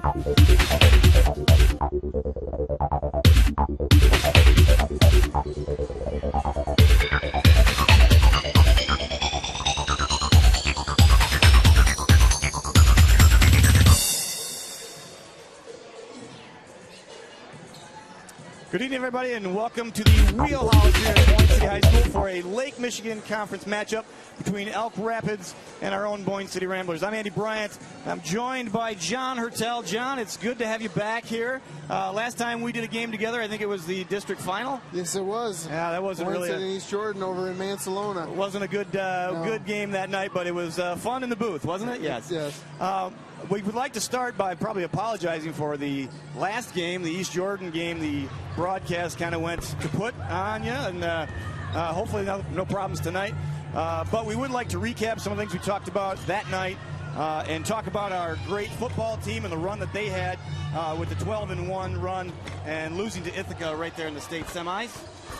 Good evening, everybody, and welcome to the Wheelhouse here at Boyne City High School for a Lake Michigan Conference matchup between Elk Rapids and our own Boyne City Ramblers. I'm Andy Bryant. I'm joined by John Hertel. John, it's good to have you back here. Last time we did a game together, I think it was the district final. Yes, it was. Yeah, that wasn't Boyne really City East Jordan over in Mansalona. It wasn't a good good game that night, but it was fun in the booth, wasn't it? Yes. Yes. We would like to start by probably apologizing for the last game, the East Jordan game. The broadcast kind of went kaput on you, and hopefully no problems tonight. But we would like to recap some of the things we talked about that night and talk about our great football team and the run that they had with the 12-1 run and losing to Ithaca right there in the state semis.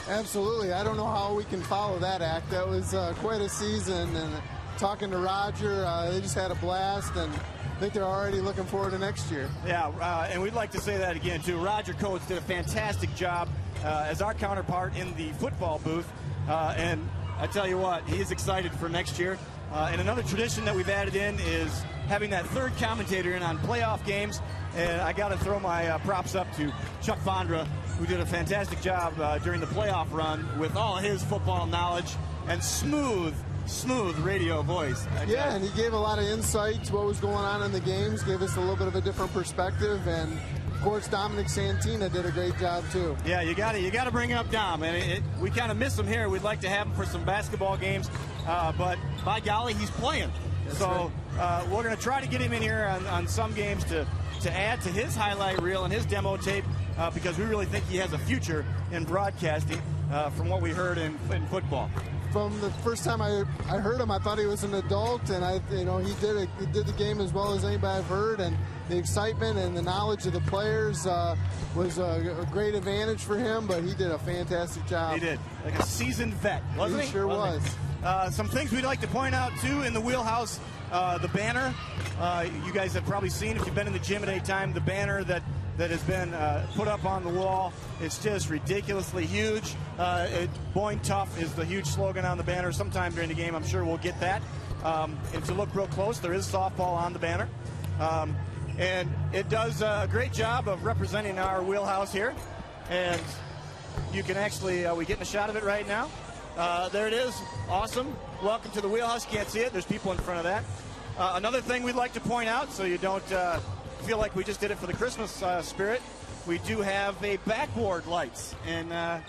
Absolutely. I don't know how we can follow that act. That was quite a season, and talking to Roger, they just had a blast, and I think they're already looking forward to next year. Yeah, and we'd like to say that again, too. Roger Coates did a fantastic job as our counterpart in the football booth, and I tell you what, he is excited for next year. And another tradition that we've added in is having that third commentator in on playoff games, and I got to throw my props up to Chuck Fondra, who did a fantastic job during the playoff run with all his football knowledge and smooth radio voice. Yeah, and he gave a lot of insight to what was going on in the games, gave us a little bit of a different perspective, and of course Dominic Santina did a great job too. Yeah, you got to bring up Dom, and we kind of miss him here. We'd like to have him for some basketball games, but by golly, he's playing. That's so right. We're going to try to get him in here on some games to add to his highlight reel and his demo tape because we really think he has a future in broadcasting from what we heard in football. From the first time I heard him, I thought he was an adult, and he did the game as well as anybody I've heard, and the excitement and the knowledge of the players was a great advantage for him. But he did a fantastic job. He did, like a seasoned vet, wasn't he? He sure was. Some things we'd like to point out too in the Wheelhouse: the banner. You guys have probably seen if you've been in the gym at any time. The banner that has been put up on the wall. It's just ridiculously huge. Boyne Tough is the huge slogan on the banner. Sometime during the game, I'm sure we'll get that. If you look real close, there is softball on the banner. And it does a great job of representing our Wheelhouse here. And you can actually, we getting a shot of it right now. There it is. Awesome. Welcome to the Wheelhouse. You can't see it. There's people in front of that. Another thing we'd like to point out, so you don't feel like we just did it for the Christmas spirit, we do have a backboard lights. And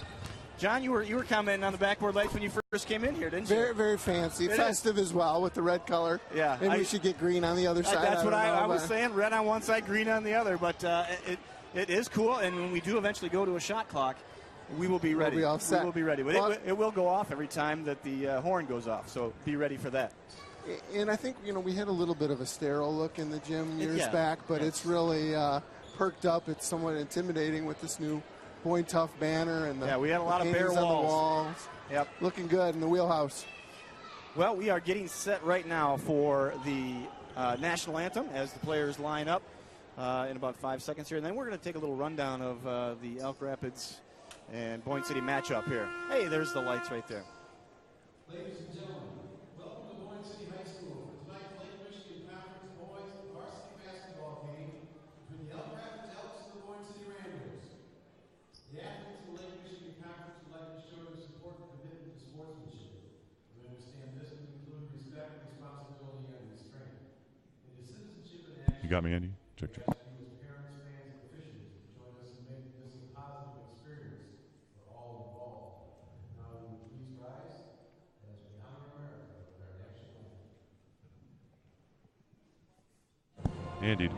John, you were commenting on the backboard lights when you first came in here, didn't you? Very, very fancy. Festive as well with the red color. Yeah. Maybe we should get green on the other side. That's what I was saying. Red on one side, green on the other. But it is cool. And when we do eventually go to a shot clock, we will be ready. We'll be all set. We will be ready. But it will go off every time that the horn goes off. So be ready for that. And I think, we had a little bit of a sterile look in the gym years back, but it's really perked up. It's somewhat intimidating with this new Boyne Tough banner and we had a lot of bare walls. On the walls. Yep. Looking good in the Wheelhouse. Well, we are getting set right now for the national anthem as the players line up in about 5 seconds here. And then we're going to take a little rundown of the Elk Rapids and Boyne City matchup here. Hey, there's the lights right there. Ladies and gentlemen, welcome to Boyne City High School for tonight's Lake Michigan Conference Boys Varsity Basketball game between the Elk Rapids Elks and the Boyne City Ramblers. The athletes of the Lake Michigan Conference would like to show their support and commitment to sportsmanship. We understand this would include respect, responsibility, and restraint. It is citizenship in action. You got me, Andy? Check. Parents, fans, and officials to join us in making this a positive experience for all involved. Now, will you please rise as we honor America with our national anthem. Andy.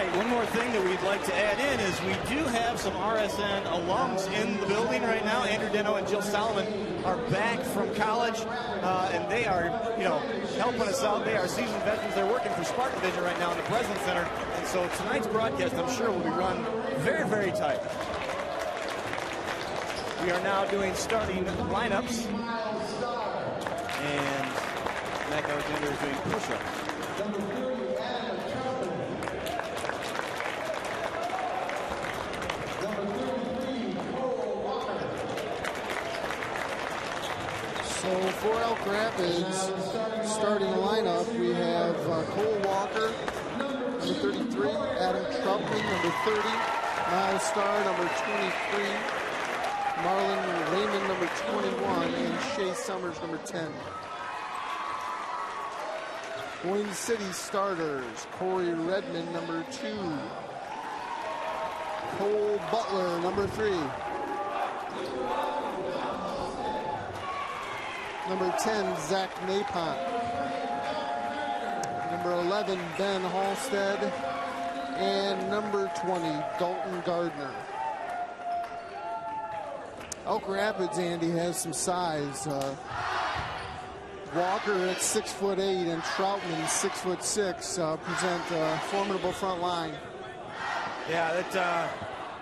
right, one more thing that we'd like to add in is we do have some RSN alums in the building right now. Andrew Deno and Jill Solomon are back from college, and they are, helping us out. They are seasoned veterans. They're working for Spartan Vision right now in the President's Center, and so tonight's broadcast, I'm sure, will be run very, very tight. We are now doing starting lineups, and Mac Alexander is doing push-ups. So for Elk Rapids, starting lineup, we have Cole Walker, number 33, Adam Troutman, number 30, Miles Starr, number 23, Marlon Raymond, number 21, and Shea Summers, number 10. Boyne City starters, Corey Redmond, number 2, Cole Butler, number 3, number 10, Zach Napont, number 11, Ben Halstead, and number 20, Dalton Gardner. Elk Rapids, Andy, has some size. Walker at 6'8" and Troutman 6'6" present a formidable front line. Yeah,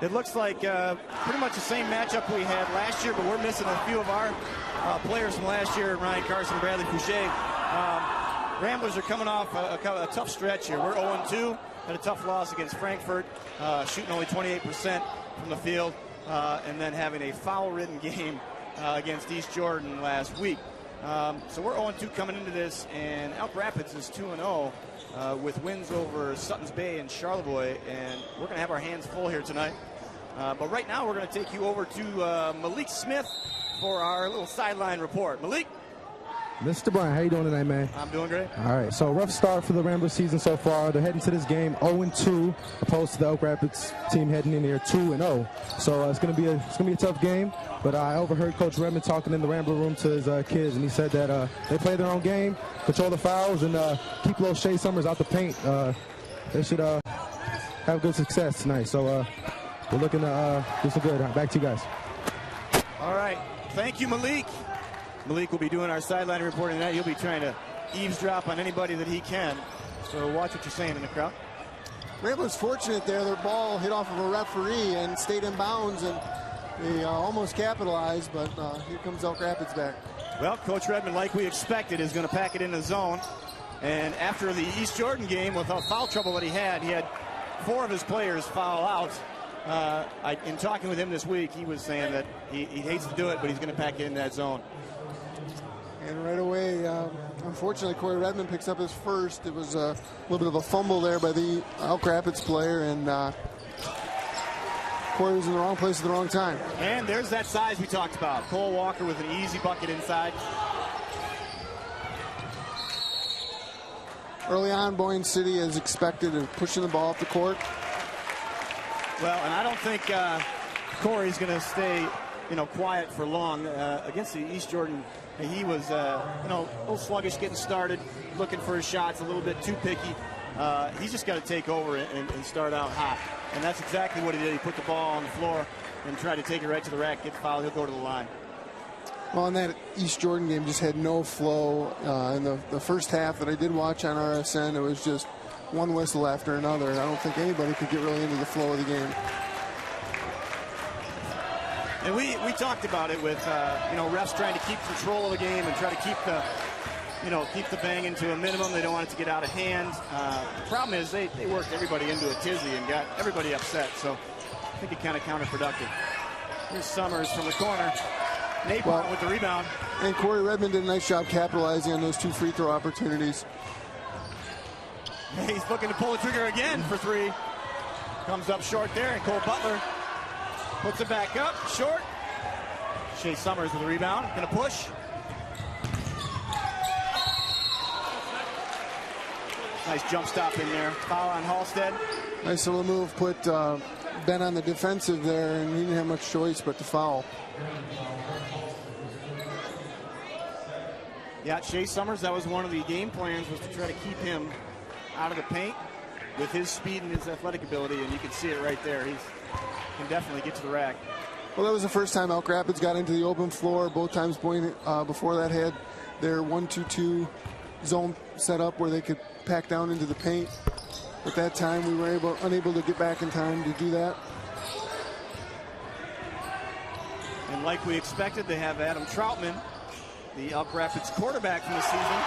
it looks like pretty much the same matchup we had last year, but we're missing a few of our players from last year, Ryan Carson, Bradley Fouché. Ramblers are coming off a tough stretch here. We're 0-2, had a tough loss against Frankfurt, shooting only 28% from the field, and then having a foul-ridden game against East Jordan last week. So we're 0-2 coming into this, and Elk Rapids is 2-0 with wins over Suttons Bay and Charlevoix, and we're going to have our hands full here tonight. But right now we're going to take you over to Malik Smith for our little sideline report. Malik? Mr. Bryan, how you doing tonight, man? I'm doing great. All right, so rough start for the Rambler season so far. They're heading to this game 0-2, opposed to the Elk Rapids team heading in here 2-0. So it's gonna be a tough game. But I overheard Coach Redmond talking in the Rambler room to his kids, and he said that they play their own game, control the fouls, and keep little Shea Summers out the paint. They should have good success tonight. So we're looking to do some good. Back to you guys. All right, thank you, Malik. Malik will be doing our sideline reporting tonight. He'll be trying to eavesdrop on anybody that he can. So watch what you're saying in the crowd. Rambler's fortunate there. Their ball hit off of a referee and stayed in bounds, and they almost capitalized, but here comes Elk Rapids back. Well, Coach Redmond, like we expected, is going to pack it in the zone. And after the East Jordan game, with all foul trouble that he had 4 of his players foul out. In talking with him this week, he was saying that he hates to do it, but he's going to pack it in that zone. And right away, unfortunately, Corey Redmond picks up his first. It was a little bit of a fumble there by the Elk Rapids player, and Corey was in the wrong place at the wrong time. And there's that size we talked about. Cole Walker with an easy bucket inside. Early on, Boyne City, as expected, is pushing the ball up the court. Well, and I don't think Corey's going to stay, quiet for long. Against the East Jordan, he was, a little sluggish getting started, looking for his shots, a little bit too picky. He's just got to take over and start out hot. And that's exactly what he did. He put the ball on the floor and tried to take it right to the rack, get fouled, he'll go to the line. Well, and that East Jordan game just had no flow. In the first half that I did watch on RSN, it was just one whistle after another. I don't think anybody could get really into the flow of the game. And we talked about it with refs trying to keep control of the game and try to keep the banging to a minimum. They don't want it to get out of hand. The problem is they worked everybody into a tizzy and got everybody upset. So I think it kind of counterproductive. Here's Summers from the corner. Napont with the rebound. And Corey Redmond did a nice job capitalizing on those 2 free throw opportunities. He's looking to pull the trigger again for 3. Comes up short there, and Cole Butler puts it back up, short. Shea Summers with the rebound, gonna push. Nice jump stop in there. Foul on Halstead. Nice little move, put Ben on the defensive there, and he didn't have much choice but to foul. Yeah, Shea Summers, that was one of the game plans, was to try to keep him out of the paint. with his speed and his athletic ability, and you can see it right there. He can definitely get to the rack. Well, that was the first time Elk Rapids got into the open floor. Both times Boyne before that had their 1-2-2 zone set up where they could pack down into the paint. At that time, we were unable to get back in time to do that. And like we expected, they have Adam Troutman, the Elk Rapids quarterback from the season,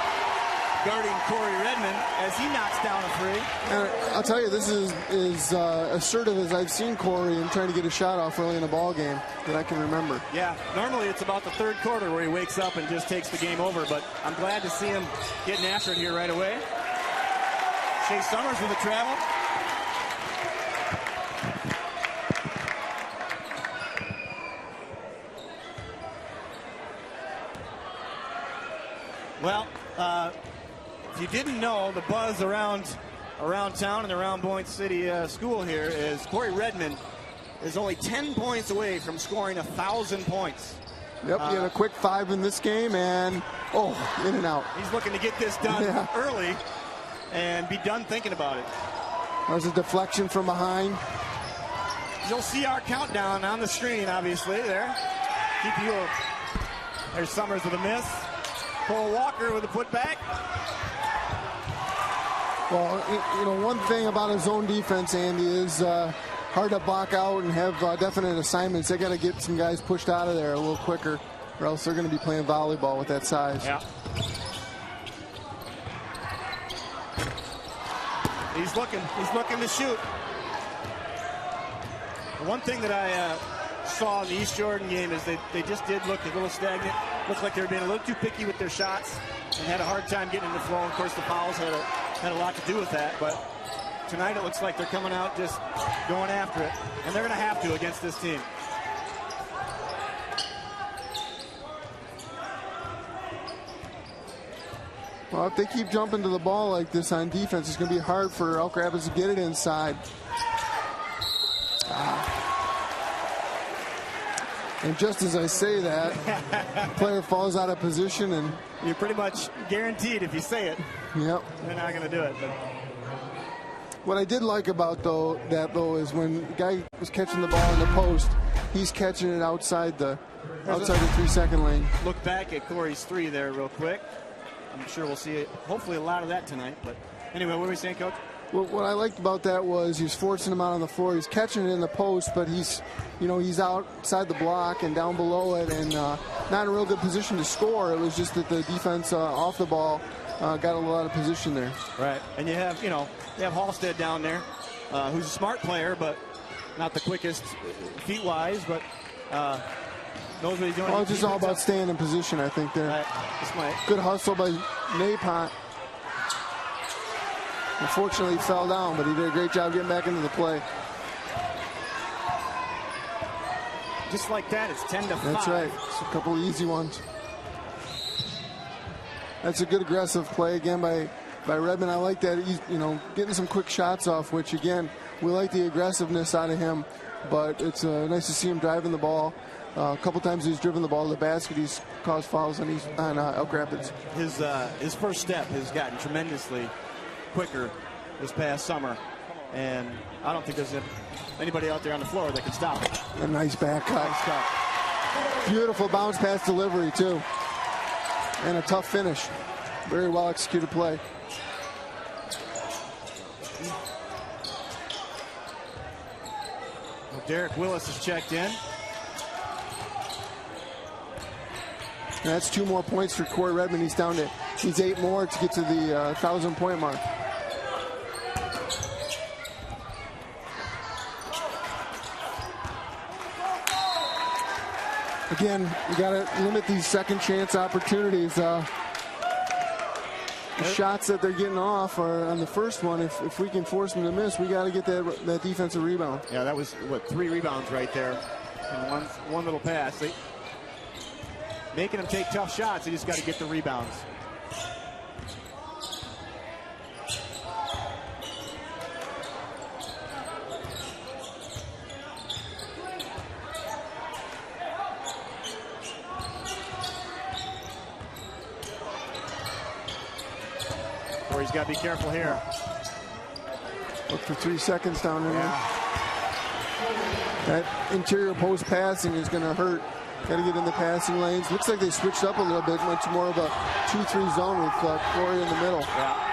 guarding Corey Redmond as he knocks down a three. And I'll tell you, this is as assertive as I've seen Corey in trying to get a shot off early in a ball game that I can remember. Yeah, normally it's about the third quarter where he wakes up and just takes the game over, but I'm glad to see him getting after it here right away. Shea Summers with a travel. Well, if you didn't know, the buzz around town and around Boyne City School here is Corey Redmond is only 10 points away from scoring 1,000 points. Yep, he had a quick 5 in this game, and in and out. He's looking to get this done early and be done thinking about it. There's a deflection from behind. You'll see our countdown on the screen, obviously, there. There's Summers with a miss. Cole Walker with a putback. Well, one thing about a zone defense, Andy, is hard to block out and have definite assignments. They got to get some guys pushed out of there a little quicker, or else they're going to be playing volleyball with that size. Yeah. He's looking to shoot. The one thing that I saw in the East Jordan game is they just did look a little stagnant. Looked like they were being a little too picky with their shots and had a hard time getting in the flow. Of course, the fouls had a lot to do with that. But tonight it looks like they're coming out just going after it. And they're going to have to against this team. Well, if they keep jumping to the ball like this on defense, it's going to be hard for Elk Rapids to get it inside. And just as I say that, the player falls out of position, and you're pretty much guaranteed if you say it. Yep. They're not going to do it. But what I did like about that is when the guy was catching the ball in the post, he's catching it outside the 3-second lane. Look back at Corey's three there real quick. I'm sure we'll see hopefully a lot of that tonight. But anyway, what were we saying, Coach? Well, what I liked about that was he was forcing him out on the floor. He's catching it in the post, but he's outside the block and down below it, and not in a real good position to score. It was just that the defense off the ball got a lot of position there. Right, and you have Halstead down there, who's a smart player, but not the quickest feet-wise, but knows what he's doing. Well, it's just all about staying in position, I think, there. Right. Good hustle by Napont. Unfortunately, he fell down, but he did a great job getting back into the play. Just like that, it's 10-5. That's right. It's a couple of easy ones. That's a good aggressive play again by Redmond. I like that. He's getting some quick shots off, which again we like the aggressiveness out of him. But it's nice to see him driving the ball. A couple times he's driven the ball to the basket. He's caused fouls on Elk Rapids. His first step has gotten tremendously quicker this past summer, and I don't think there's anybody out there on the floor that can stop it. A nice back cut. Nice cut. Beautiful bounce pass delivery too, and a tough finish. Very well executed play. Well, Derek Willis has checked in. And that's 2 more points for Corey Redmond. He's 8 more to get to the 1,000-point mark. Again, you got to limit these second chance opportunities. The shots that they're getting off are on the first one. If we can force them to miss, we got to get that defensive rebound. Yeah, that was 3 rebounds right there in one little pass. Making them take tough shots, they just got to get the rebounds. Corey's got to be careful here. Look for 3 seconds down in there. Yeah. That interior post passing is going to hurt. Got to get in the passing lanes. Looks like they switched up a little bit, went to more of a 2-3 zone with Corey in the middle. Yeah.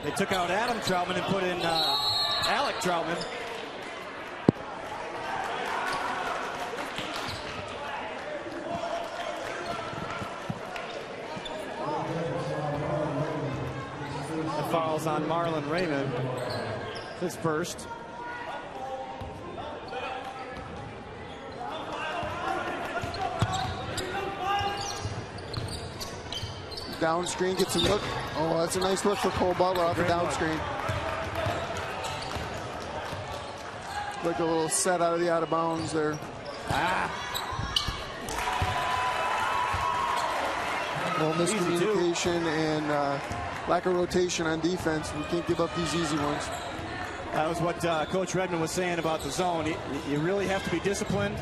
They took out Adam Troutman and put in Alec Troutman. The foul's on Marlon Raymond. His first. Down screen, gets a look. Oh, that's a nice look for Cole Butler off the down screen. Like a little set out of the out of bounds there. Well, miscommunication and lack of rotation on defense. We can't give up these easy ones. That was what Coach Redmond was saying about the zone. You really have to be disciplined.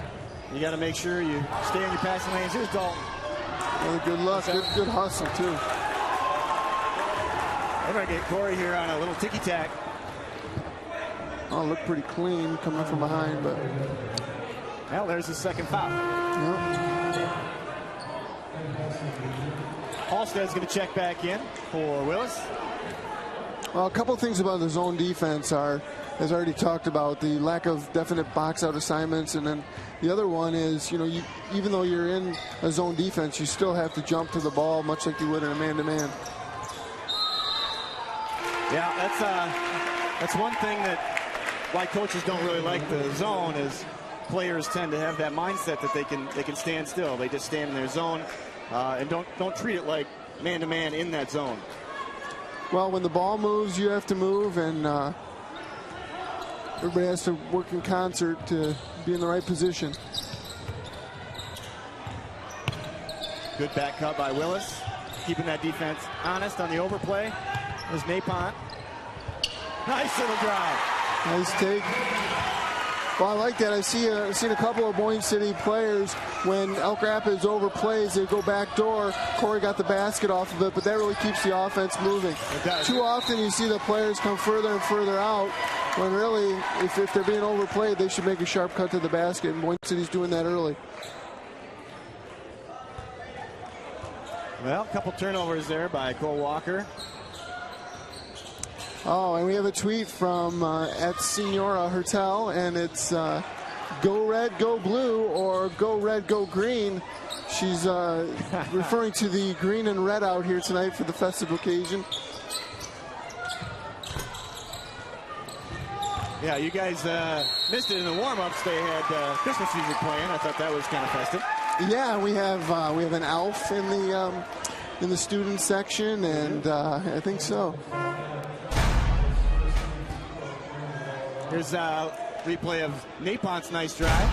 You got to make sure you stay in your passing lanes. Here's Dalton. Another good look, good hustle too. They're going to get Corey here on a little ticky-tack. Oh, look pretty clean coming from behind, but. Well, there's the second foul. Yep. Halstead's going to check back in for Willis. Well, a couple things about the zone defense are, as I already talked about, the lack of definite box-out assignments, and then the other one is, even though you're in a zone defense, you still have to jump to the ball, much like you would in a man-to-man. Yeah, that's one thing that why coaches don't really like the zone is players tend to have that mindset that they can stand still. They just stand in their zone and don't treat it like man-to-man in that zone. Well, when the ball moves, you have to move, and everybody has to work in concert to be in the right position. Good back cut by Willis, keeping that defense honest on the overplay. There's Napont. Nice little drive. Nice take. Well, I like that. I've seen a couple of Boyne City players, when Elk Rapids overplays, they go back door. Corey got the basket off of it, but that really keeps the offense moving. Too often you see the players come further and further out, when really, if they're being overplayed, they should make a sharp cut to the basket, and Boyne City's doing that early. Well, a couple turnovers there by Cole Walker. Oh, and we have a tweet from at Senora Hertel, and it's go red, go blue, or go red, go green. She's referring to the green and red out here tonight for the festive occasion. Yeah, you guys missed it in the warm-ups. They had Christmas music playing. I thought that was kind of festive. Yeah, we have an elf in the student section, and I think so. Here's a replay of Napont's nice drive.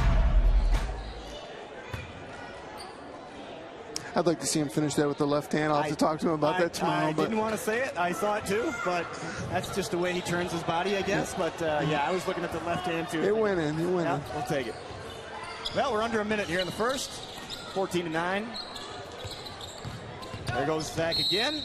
I'd like to see him finish that with the left hand. I'll have to talk to him about that tomorrow. I didn't want to say it. I saw it too, but that's just the way he turns his body, I guess. But yeah, I was looking at the left hand too. It went in. Yeah, we'll take it. Well, we're under a minute here in the first. 14-9. There goes Zach again.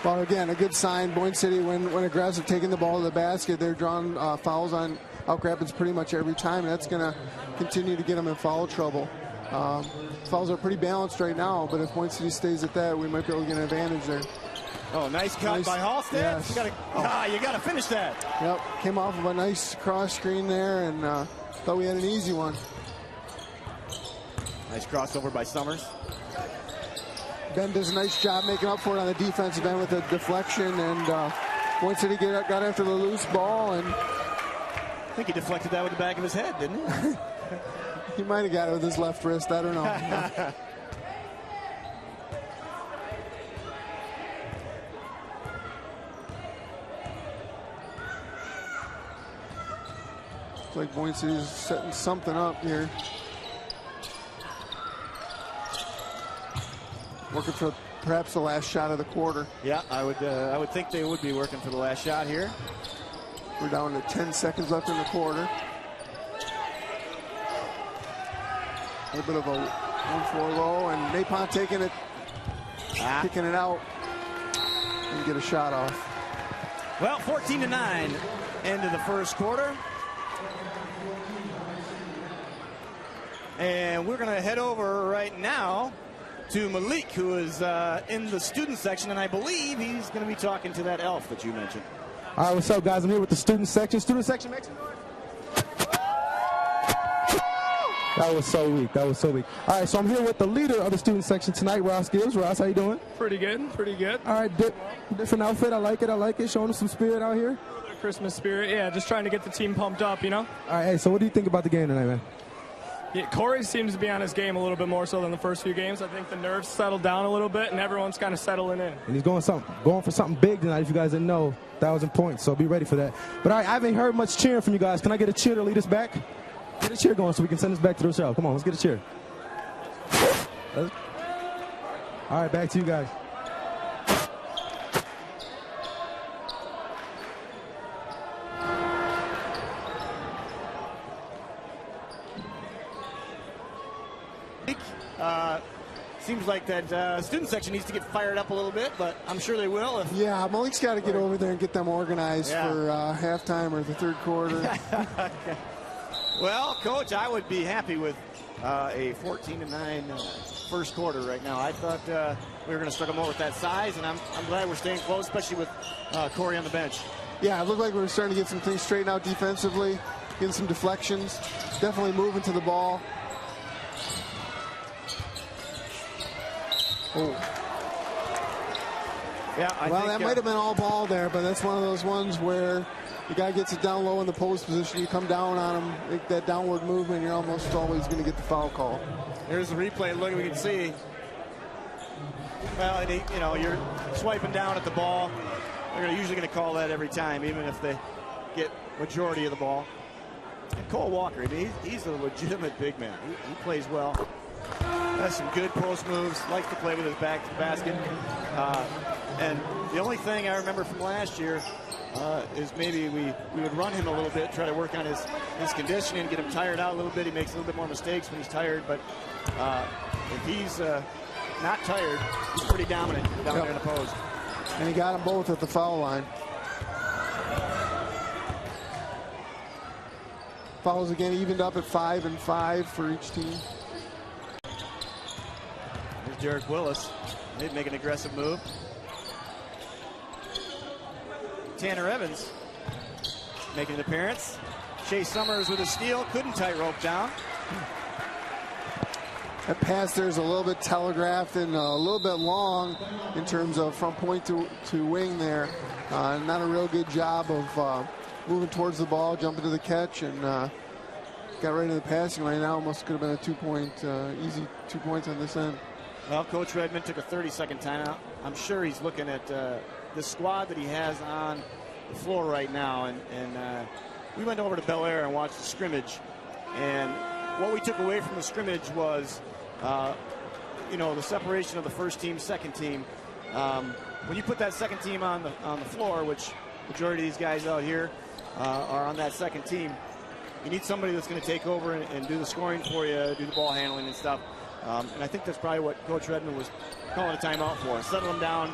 Well, again, a good sign. Boyne City, when aggressive, taking the ball to the basket, they're drawing fouls on Elk Rapids pretty much every time. And that's going to continue to get them in foul trouble. Fouls are pretty balanced right now, but if Boyne City stays at that, we might be able to get an advantage there. Oh, nice cut by Halstead. Yes. You got to finish that. Yep, came off of a nice cross screen there, and thought we had an easy one. Nice crossover by Summers. Ben does a nice job making up for it on the defensive end with a deflection, and Boyne City got after the loose ball, and I think he deflected that with the back of his head, didn't he? He might have got it with his left wrist. I don't know. Looks like Boyne City's setting something up here. Working for perhaps the last shot of the quarter. Yeah, I would think they would be working for the last shot here. We're down to 10 seconds left in the quarter. A little bit of a 1-4 low, and Napont taking it, kicking it out. and get a shot off. Well, 14-9 into the first quarter. And we're going to head over right now to Malik, who is in the student section, and I believe he's going to be talking to that elf that you mentioned. All right, what's up, guys? I'm here with the student section. Student section, make some noise. That was so weak. That was so weak. All right, so I'm here with the leader of the student section tonight, Ross Gibbs. Ross, how you doing? Pretty good, pretty good. All right, different outfit. I like it. Showing us some spirit out here. Christmas spirit, yeah, just trying to get the team pumped up, you know? All right, hey, so what do you think about the game tonight, man? Yeah, Corey seems to be on his game a little bit more so than the first few games. I think the nerves settled down a little bit, and everyone's kind of settling in. And he's going for something big tonight. If you guys didn't know, 1,000 points, so be ready for that. But all right, I haven't heard much cheering from you guys. Can I get a cheer to lead us back? Get a cheer going so we can send this back to the show. Come on, let's get a cheer. All right, back to you guys. Seems like that student section needs to get fired up a little bit, but I'm sure they will. Yeah, Malik's got to get over there and get them organized for halftime or the third quarter. Okay. Well, Coach, I would be happy with a 14-9 first quarter right now. I thought we were going to struggle more with that size, and I'm glad we're staying close, especially with Corey on the bench. Yeah, it looked like we were starting to get some things straightened out defensively, getting some deflections, definitely moving to the ball. Oh. Yeah, I think, that might have been all ball there, but that's one of those ones where the guy gets it down low in the post position. You come down on him, make that downward movement, you're almost always going to get the foul call. Here's the replay. Look, we can see. Well, you're swiping down at the ball. They're usually going to call that every time, even if they get majority of the ball. And Cole Walker, I mean, he's a legitimate big man. He plays well. Has some good post moves, likes to play with his back to the basket. And the only thing I remember from last year is maybe we would run him a little bit, try to work on his conditioning, get him tired out a little bit. He makes a little bit more mistakes when he's tired, but if he's not tired, he's pretty dominant down there in the post. And he got them both at the foul line. Fouls again evened up at 5 and 5 for each team. There's Derek Willis. They'd make an aggressive move. Tanner Evans making an appearance. Chase Summers with a steal. Couldn't tightrope down. That pass there's a little bit telegraphed and a little bit long in terms of from point to wing there. Not a real good job of moving towards the ball, jumping to the catch, and got right into the passing right now. Almost could have been a 2-point, easy 2 points on this end. Well, Coach Redmond took a 30-second timeout. I'm sure he's looking at the squad that he has on the floor right now. And we went over to Bel Air and watched the scrimmage. And what we took away from the scrimmage was, the separation of the first team, second team. When you put that second team on the floor, which majority of these guys out here are on that second team, you need somebody that's going to take over and do the scoring for you, do the ball handling and stuff. And I think that's probably what Coach Redmond was calling a timeout for. Settle them down,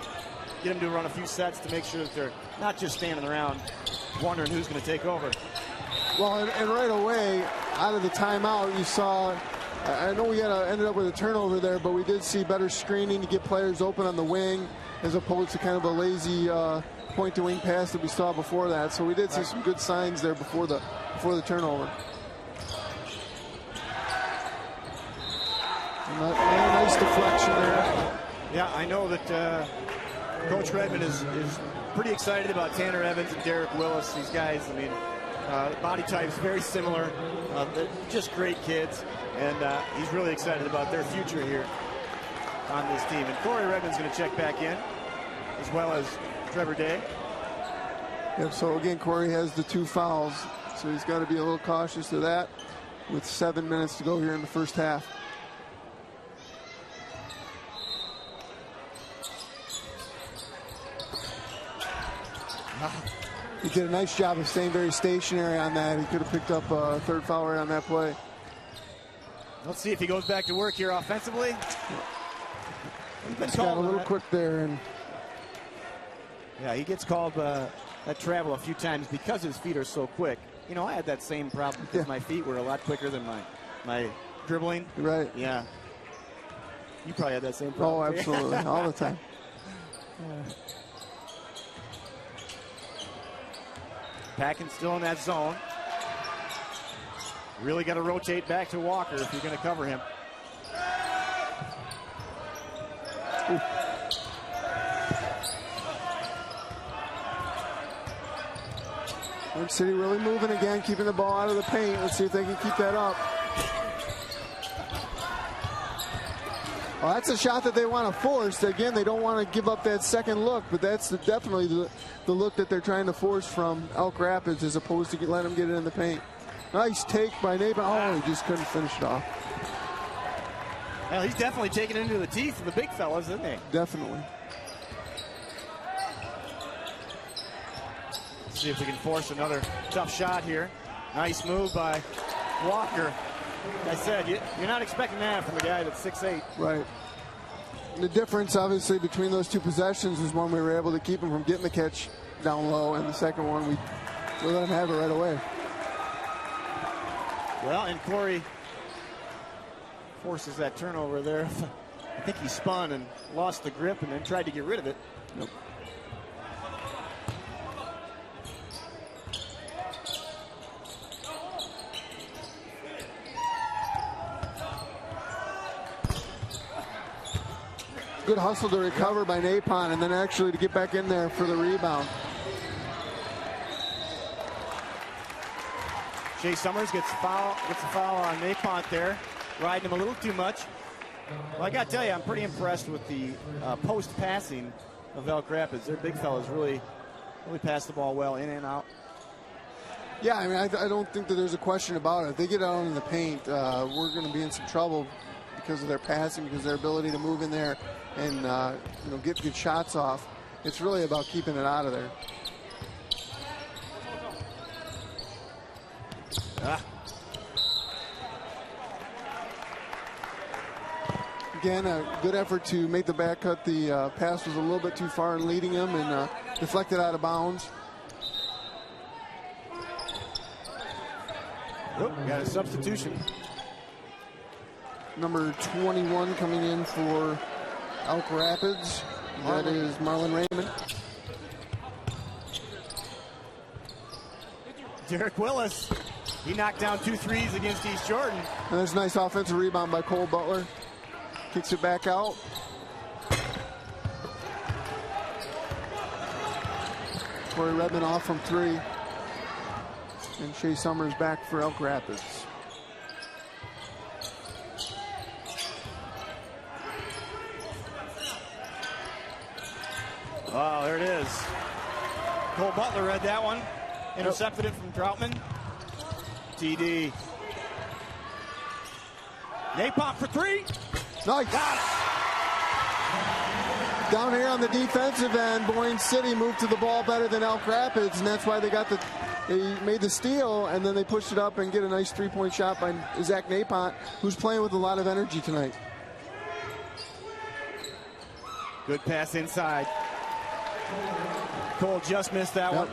get them to run a few sets to make sure that they're not just standing around wondering who's going to take over. Well, and right away, out of the timeout, you saw, I know we ended up with a turnover there, but we did see better screening to get players open on the wing as opposed to kind of a lazy point-to-wing pass that we saw before that. So we did see some good signs there before the turnover. Nice deflection there. Yeah, I know that Coach Redmond is pretty excited about Tanner Evans and Derek Willis. These guys, I mean, body types very similar. They're just great kids, and he's really excited about their future here on this team. And Corey Redmond's going to check back in, as well as Trevor Day. Yep, so again, Corey has the 2 fouls, so he's got to be a little cautious of that with 7 minutes to go here in the first half. He did a nice job of staying very stationary on that. He could have picked up a 3rd foul right on that play. Let's see if he goes back to work here offensively. He's got a little quick there, and Yeah, he gets called that travel a few times because his feet are so quick. You know, I had that same problem because my feet were a lot quicker than my dribbling. Right. Yeah. You probably had that same problem. Oh, absolutely. All the time. Packin still in that zone. Really got to rotate back to Walker if you're going to cover him. Ooh. Win City really moving again, keeping the ball out of the paint. Let's see if they can keep that up. Well, that's a shot that they want to force. Again, they don't want to give up that second look, but that's definitely the look that they're trying to force from Elk Rapids as opposed to letting them get it in the paint. Nice take by Nabon. Oh, he just couldn't finish it off. Well, he's definitely taking it into the teeth of the big fellas, isn't he? Definitely. See if we can force another tough shot here. Nice move by Walker. Like I said, you're not expecting that from a guy that's 6'8". Right. The difference, obviously, between those two possessions was one we were able to keep him from getting the catch down low, and the second one we let him have it right away. Well, and Corey forces that turnover there. I think he spun and lost the grip and then tried to get rid of it. Nope. Good hustle to recover by Napon and then actually to get back in there for the rebound. Shea Summers gets a foul on Napont there, riding him a little too much. Well, I got to tell you, I'm pretty impressed with the post passing of Elk Rapids. Their big fellas really pass the ball well in and out. Yeah, I mean, I don't think that there's a question about it. If they get out in the paint, we're going to be in some trouble because of their passing, because of their ability to move in there and get good shots off. It's really about keeping it out of there. Again, a good effort to make the back cut. The pass was a little bit too far in leading him and deflected out of bounds. Oh, got a substitution. Number 21 coming in for Elk Rapids. That is Marlon Raymond. Derek Willis, he knocked down 2 threes against East Jordan. And there's a nice offensive rebound by Cole Butler. Kicks it back out. Corey Redmond off from 3. And Shea Summers back for Elk Rapids. Oh, there it is. Cole Butler read that one. Intercepted it from Troutman. TD. Napop for 3. Nice. Got it. Down here on the defensive end, Boyne City moved to the ball better than Elk Rapids, and that's why they made the steal, and then they pushed it up and get a nice 3-point shot by Zach Napont, who's playing with a lot of energy tonight. Good pass inside. Cole just missed that one.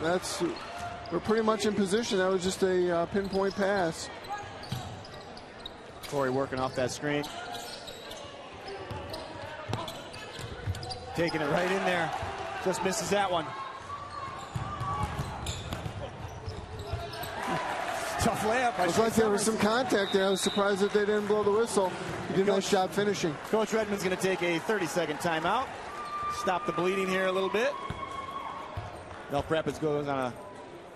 We're pretty much in position. That was just a pinpoint pass. Corey working off that screen. Taking it right in there. Just misses that one. Tough layup. It was like there was some contact there. I was surprised that they didn't blow the whistle. He did a nice job finishing. Coach Redmond's going to take a 30-second timeout. Stop the bleeding here a little bit. Elk Rapids goes on a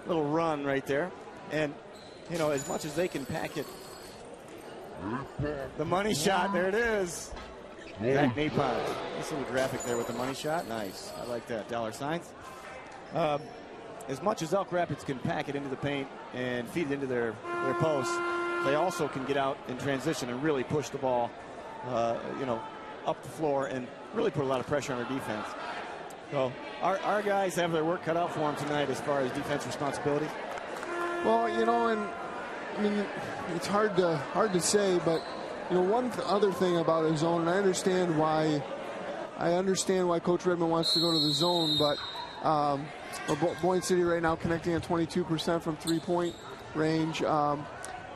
little run right there. And, as much as they can pack it, the money shot, there it is. Zach Napont. Nice little graphic there with the money shot. Nice. I like that. $ signs. As much as Elk Rapids can pack it into the paint and feed it into their posts, they also can get out in transition and really push the ball, up the floor and really put a lot of pressure on our defense. So our guys have their work cut out for them tonight as far as defense responsibility. Well, it's hard to say, but one other thing about a zone, and I understand why Coach Redmond wants to go to the zone, but Boyne City right now connecting at 22% from three-point range. The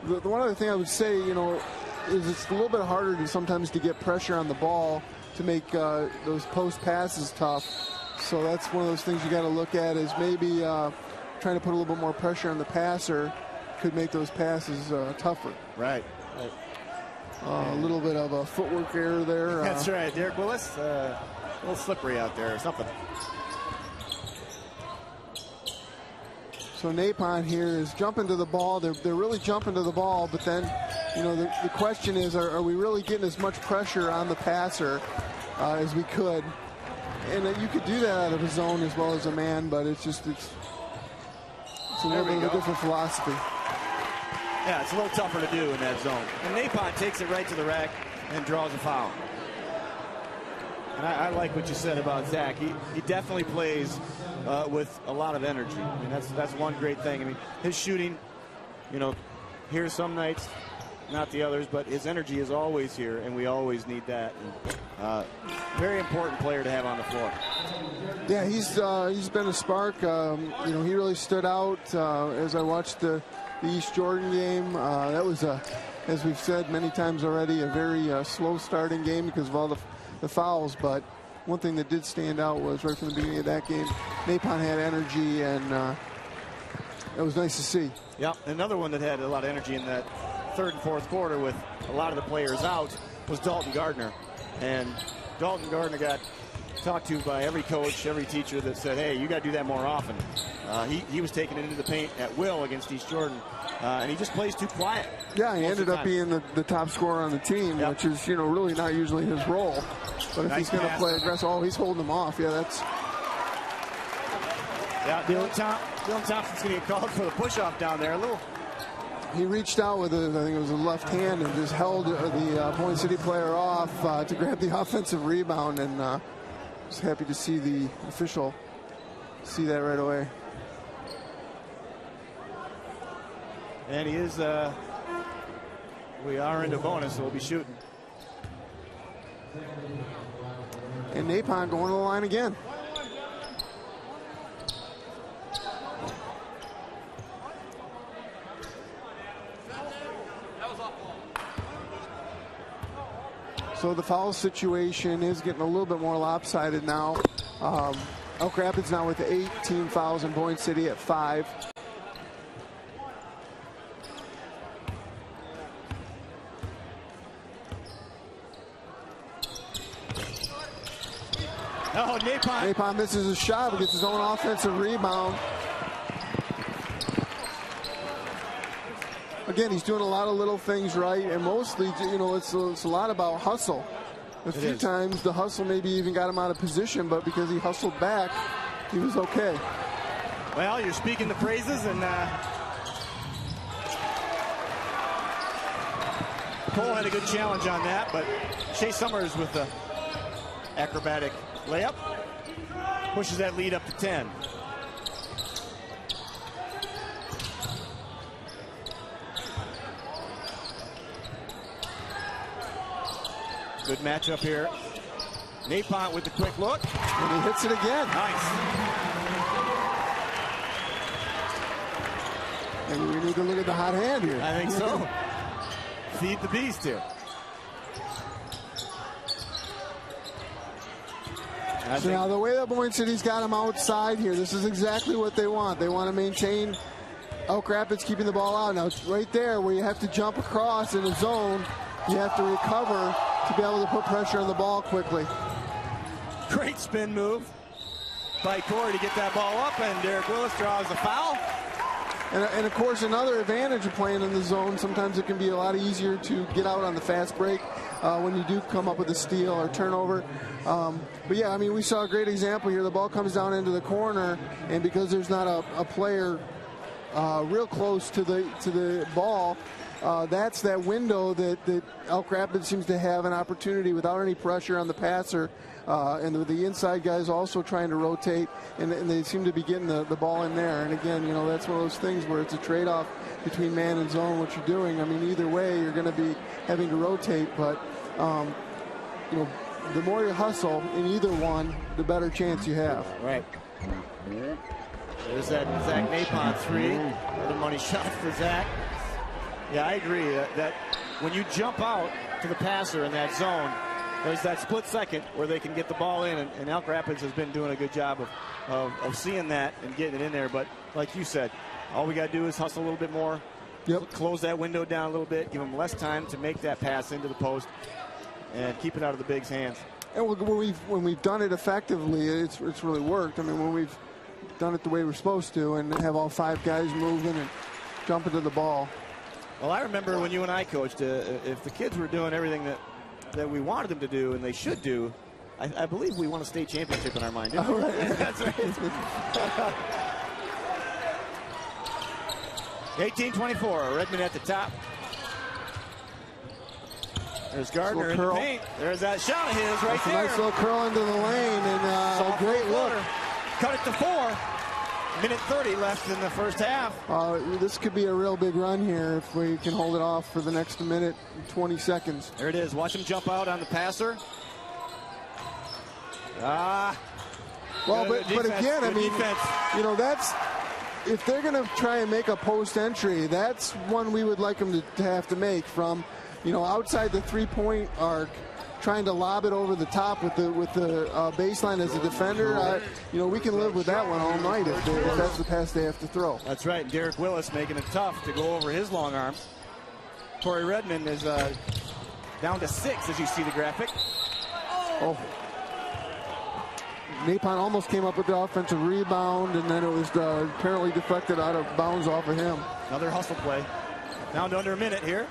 one other thing I would say, is it's a little bit harder to sometimes to get pressure on the ball to make those post passes tough. So that's one of those things you got to look at, is maybe trying to put a little bit more pressure on the passer could make those passes tougher. Right. A little bit of a footwork error there. That's right, Derek Willis. A little slippery out there or something. So Napon here is jumping to the ball. They're really jumping to the ball, but then, the question is, are we really getting as much pressure on the passer as we could? And you could do that out of a zone as well as a man, but it's a little bit of a different philosophy. Yeah, it's a little tougher to do in that zone. And Napon takes it right to the rack and draws a foul. And I like what you said about Zach. He definitely plays with a lot of energy. I mean, that's one great thing. I mean, his shooting, here's some nights, not the others, but his energy is always here, and we always need that. And, very important player to have on the floor. Yeah, he's been a spark. He really stood out as I watched the East Jordan game. That was, as we've said many times already, a very slow starting game because of all the fouls. But one thing that did stand out was right from the beginning of that game, Napon had energy, and it was nice to see. Yeah, another one that had a lot of energy in that third and fourth quarter with a lot of the players out was Dalton Gardner. And Dalton Gardner got talked to by every coach, every teacher that said, hey, you got to do that more often. He was taking it into the paint at will against East Jordan, and he just plays too quiet. Yeah, he ended up being the top scorer on the team, which is, really not usually his role. But if he's going to play aggressive, he's holding them off. Yeah, that's... Yeah, Dylan Thompson's going to get called for the push-off down there. He reached out with, I think it was a left hand, and just held the Boyne City player off to grab the offensive rebound, and just happy to see the official see that right away. And he is, we are into bonus, so we'll be shooting. And Napon going to the line again. So the foul situation is getting a little bit more lopsided now. Elk Rapids now with 18 fouls and Boyne City at 5. Oh, Napon misses a shot, but gets his own offensive rebound. Again, he's doing a lot of little things right, and mostly, it's a lot about hustle. A few times the hustle maybe even got him out of position, but because he hustled back, he was okay. Well, you're speaking the praises, and Cole had a good challenge on that, but Shea Summers with the acrobatic layup pushes that lead up to 10. Good matchup here. Napon with the quick look. And he hits it again. Nice. And we need to look at the hot hand here. I think so. Feed the beast here. So now the way that Boyne City's got him outside here, this is exactly what they want. They want to maintain Elk Rapids keeping the ball out. Now right there where you have to jump across in a zone, you have to recover to be able to put pressure on the ball quickly. Great spin move by Corey to get that ball up, and Derek Willis draws the foul. And of course, another advantage of playing in the zone, sometimes it can be a lot easier to get out on the fast break when you do come up with a steal or turnover. But yeah, I mean, we saw a great example here. The ball comes down into the corner, and because there's not a player real close to the ball, that's that window that Elk Rapids seems to have an opportunity without any pressure on the passer. And the inside guys also trying to rotate, and they seem to be getting the ball in there. And again, that's one of those things where it's a trade-off between man and zone, what you're doing. I mean, either way, you're going to be having to rotate, but, the more you hustle in either one, the better chance you have. Right. There's that Zach Napon three. Another money shot for Zach. Yeah, I agree that when you jump out to the passer in that zone, there's that split second where they can get the ball in, and Elk Rapids has been doing a good job of seeing that and getting it in there. But like you said, all we got to do is hustle a little bit more, close that window down a little bit, give them less time to make that pass into the post, and keep it out of the Bigs' hands. And when we've done it effectively, it's really worked. I mean, when we've done it the way we're supposed to and have all 5 guys moving and jumping to the ball. Well, I remember when you and I coached, if the kids were doing everything that we wanted them to do and they should do, I believe we won a state championship in our mind, didn't we? That's right. 18-24, Redmond at the top. There's Gardner in the paint. There's that shot of his right there. A nice little curl into the lane, and a great look. Cut it to 4. Minute 30 left in the first half. This could be a real big run here if we can hold it off for the next minute and 20 seconds. There it is. Watch him jump out on the passer. Well, but again, I mean, you know, that's if they're going to try and make a post entry, that's one we would like them to have to make from, you know, outside the 3-point arc. Trying to lob it over the top with the baseline as a defender, you know, we can live with that one all night if that's the pass they have to throw. That's right. And Derek Willis making it tough to go over his long arm. Corey Redmond is down to 6 as you see the graphic. Oh. Napon almost came up with the offensive rebound, and then it was apparently deflected out of bounds off of him. Another hustle play. Down to under a minute here.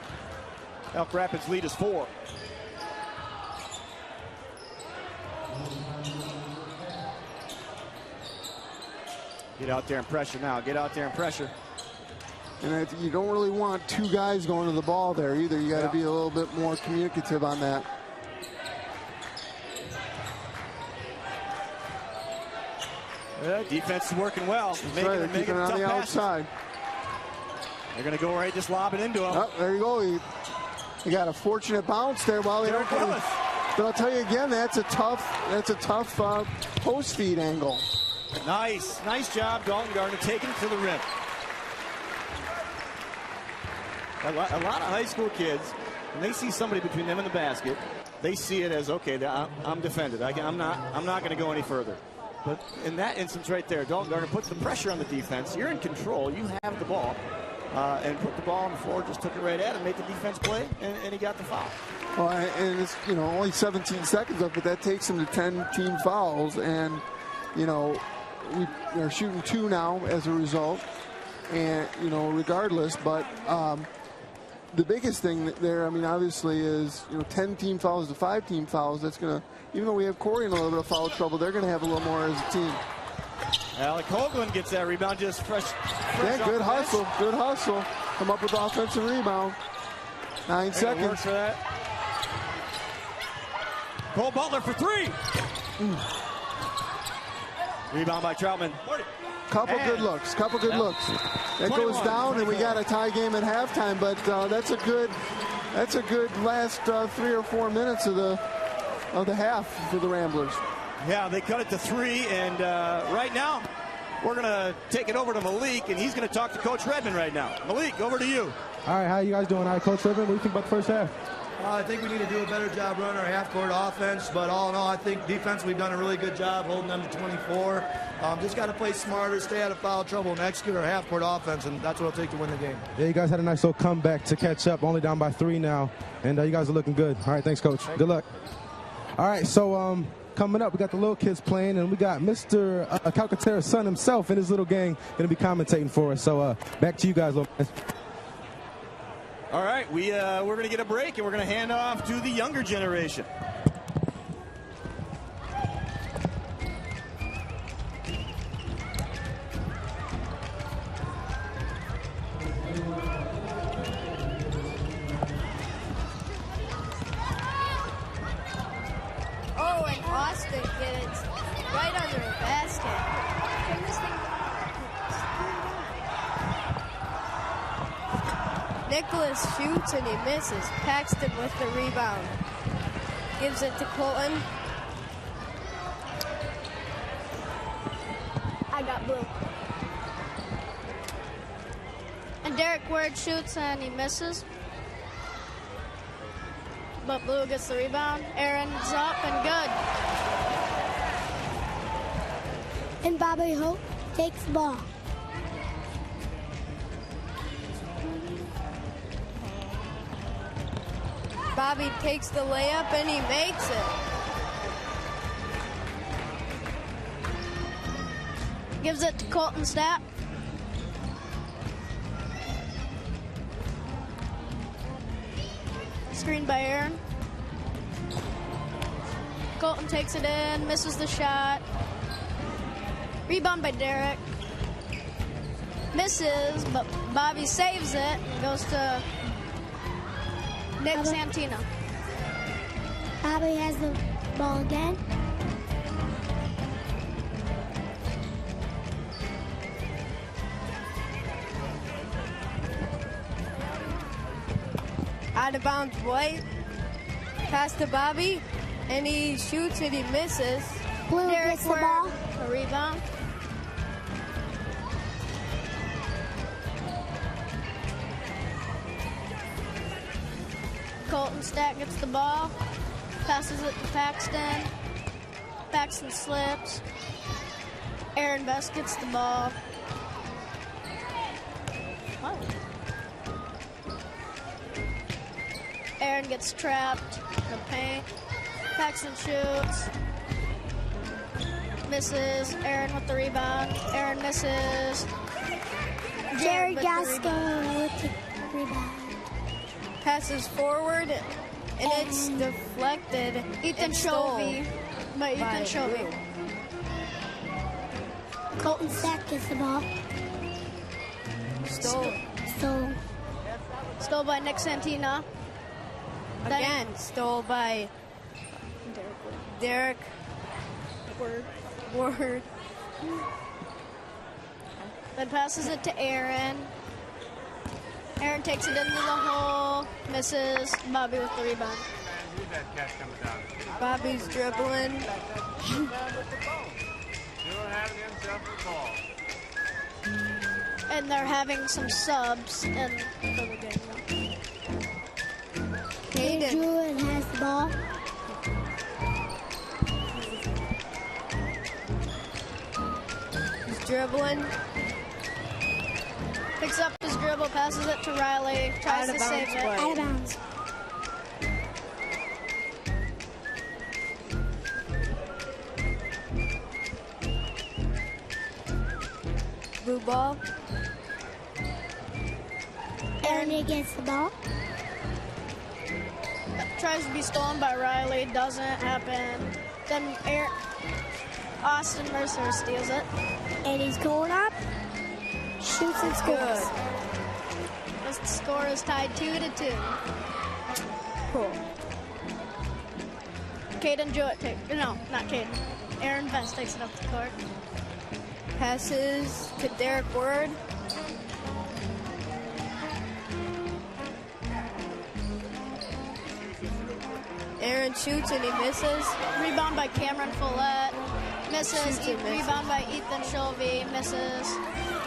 Elk Rapids lead is 4. Get out there and pressure now. Get out there and pressure. And you don't really want 2 guys going to the ball there either. You got to be a little bit more communicative on that. Yeah, defense is working well. Making it on the outside. They're going to go right, just lob it into him. Oh, there you go. You got a fortunate bounce there while they don't get it. But I'll tell you again, that's a tough post feed angle. Nice job, Dalton Gardner taking it to the rim. A lot of high school kids, when they see somebody between them and the basket, they see it as, okay, I'm defended. I'm not going to go any further. But in that instance right there, Dalton Gardner puts the pressure on the defense. You're in control. You have the ball. And put the ball on the floor, just took it right at him, made the defense play, and he got the foul. Well, and it's, you know, only 17 seconds of it. That takes him to 10 team fouls. And, you know, we are shooting 2 now as a result. And, you know, regardless, but the biggest thing there, I mean, obviously is, you know, 10 team fouls to 5 team fouls. That's going to, even though we have Corey in a little bit of foul trouble, they're going to have a little more as a team. Alec Hoagland gets that rebound, just fresh yeah, good hustle. Good hustle. Come up with the offensive rebound. 9 seconds. Works for that. Cole Butler for 3. Rebound by Troutman. Couple good looks. That goes down, and we got a tie game at halftime. But that's a good last 3 or 4 minutes of the half for the Ramblers. Yeah, they cut it to 3, and right now we're going to take it over to Malik, and he's going to talk to Coach Redmond right now. Malik, over to you. All right, how you guys doing? All right, Coach Redmond, what do you think about the first half? I think we need to do a better job running our half-court offense, but all in all, I think defense, we've done a really good job holding them to 24. Just got to play smarter, stay out of foul trouble, and execute our half-court offense, and that's what it'll take to win the game. Yeah, you guys had a nice little comeback to catch up, only down by 3 now, and you guys are looking good. All right, thanks, Coach. Good luck. All right, so coming up, we got the little kids playing, and we got Mr. Calcaterra's son himself and his little gang going to be commentating for us. So back to you guys, little guys. All right, we're going to get a break, and we're going to hand off to the younger generation. Oh, and Austin gets right under the basket. Turn this thing down. Nicholas shoots and he misses. Paxton with the rebound. Gives it to Colton. blue. And Derek Ward shoots and he misses. But blue gets the rebound. Aaron's up and good. And Bobby Hope takes the ball. Bobby takes the layup and he makes it. Gives it to Colton Stapp. Screen by Aaron. Colton takes it in, misses the shot. Rebound by Derek. Misses, but Bobby saves it and goes to Nick Santina. Bobby has the ball again. Out of bounds, White. Pass to Bobby, and he shoots and he misses. Blue gets the ball. A rebound. Colton Stack gets the ball, passes it to Paxton. Paxton slips. Aaron Best gets the ball. Oh. Aaron gets trapped in the paint. Paxton shoots. Misses. Aaron with the rebound. Aaron misses. Jerry with the Gasco with the rebound. Passes forward, and it's deflected. Ethan Shovey by Ethan Shovey. Colton Stack gets the ball. Stole by Nick Santina. Again, stole by Derek Ward. Then passes it to Aaron. Aaron takes it into the hole, misses. Bobby with the rebound. Bobby's dribbling. And they're having some subs in the game. Caden Jewett has the ball. He's dribbling. Picks up his dribble, passes it to Riley, tries to save it. Out of bounds. Blue ball. Aaron gets the ball. Tries to be stolen by Riley, doesn't happen. Then Austin Mercer steals it. And he's going up. Shoots and scores. The score is tied 2-2. Cool. Caden Jewett not Caden. Aaron Best takes it up the court. Passes to Derek Ward. Aaron shoots and he misses. Rebound by Cameron Follett. Misses. Rebound by Ethan Shelby. Misses.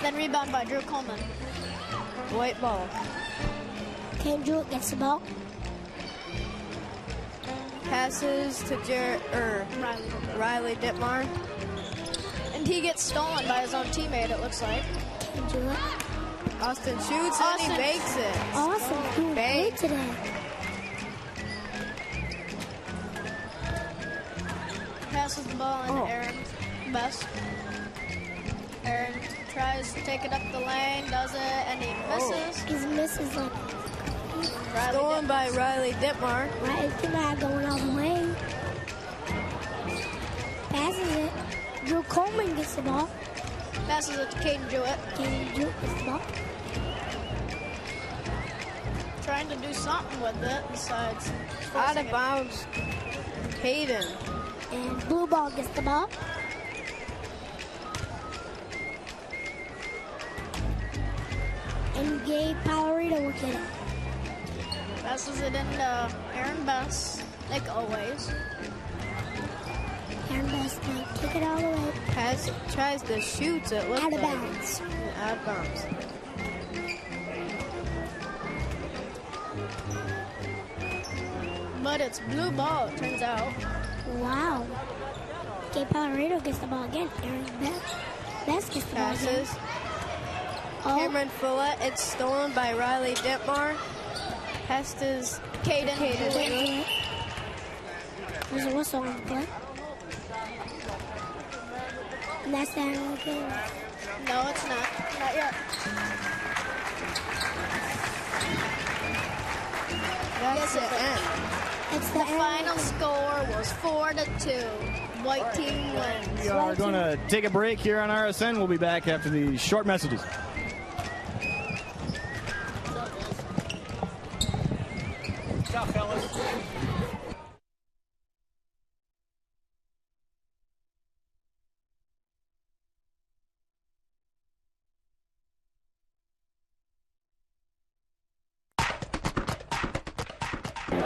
Then rebound by Drew Coleman. White ball. Caden Jewett gets the ball. Passes to Riley Ditmar. And he gets stolen by his own teammate, it looks like. Caden Jewett. Austin shoots and he makes it. Awesome. Doing great today. Passes the ball into Aaron Best. Aaron tries to take it up the lane, does it, and he misses. He misses like Stolen by Riley Ditmar. Riley Ditmar going all the way. Passes it. Drew Coleman gets the ball. Passes it to Caden Jewett. Caden Jewett gets the ball. Trying to do something with it besides out of bounds. Caden. And blue ball gets the ball. And Gabe Palarito will get it. Passes it into Aaron Best, like always. Aaron Best might take it all the way. Tries to shoot it. Out of bounds. Out of bounds. But it's blue ball, it turns out. Wow. Okay, Colorado gets the ball again. Aaron Best gets the ball again. Passes. Cameron Follett. It's stolen by Riley Ditmar. Pass is Caden. There's a whistle on the play. And that's the end of the game. No, it's not. Not yet. That's the end. It's the Final score was 4-2. White team wins. We are going to take a break here on RSN. We'll be back after the short messages. What's up, fellas?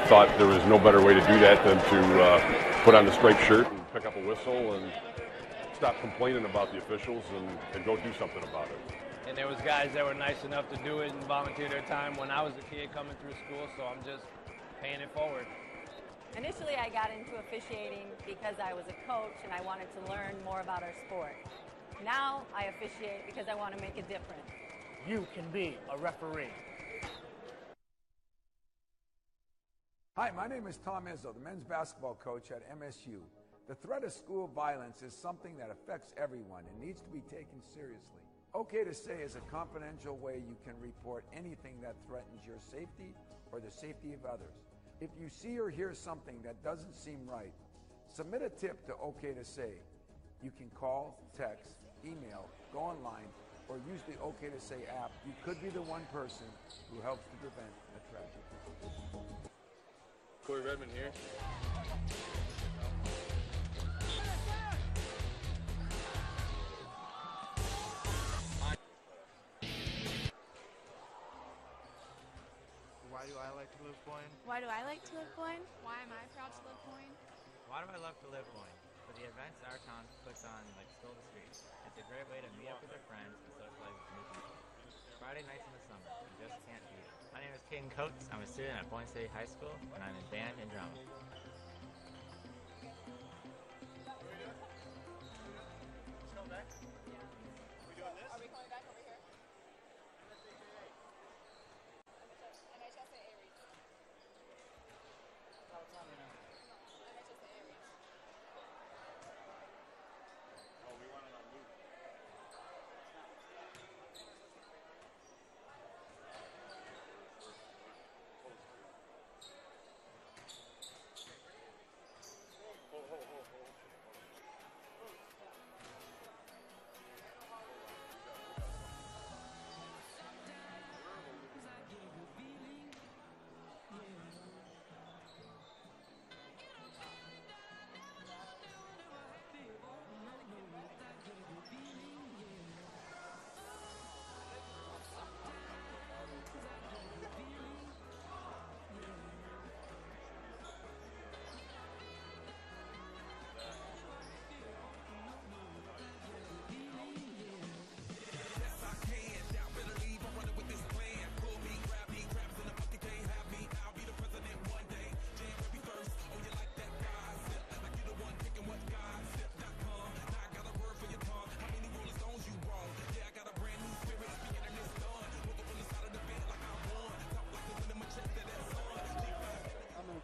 Thought there was no better way to do that than to put on the striped shirt and pick up a whistle and stop complaining about the officials and go do something about it. And there was guys that were nice enough to do it and volunteer their time when I was a kid coming through school, so I'm just paying it forward. Initially, I got into officiating because I was a coach and I wanted to learn more about our sport. Now I officiate because I want to make a difference. You can be a referee. Hi, my name is Tom Izzo, the men's basketball coach at MSU. The threat of school violence is something that affects everyone and needs to be taken seriously. Okay to Say is a confidential way you can report anything that threatens your safety or the safety of others. If you see or hear something that doesn't seem right, submit a tip to Okay to Say. You can call, text, email, go online, or use the Okay to Say app. You could be the one person who helps to prevent a tragedy. Corey Redmond here. Why do I like to live Boyne? Why do I like to live Boyne? Why am I proud to live Boyne? Why do I love to live Boyne? For the events our town puts on, like Stroll the Streets. It's a great way to meet up with your friends and socialize with new people. Friday nights in the summer, you just can't beat it. My name is Caden Coates. I'm a student at Boyne City High School, and I'm in band and drama.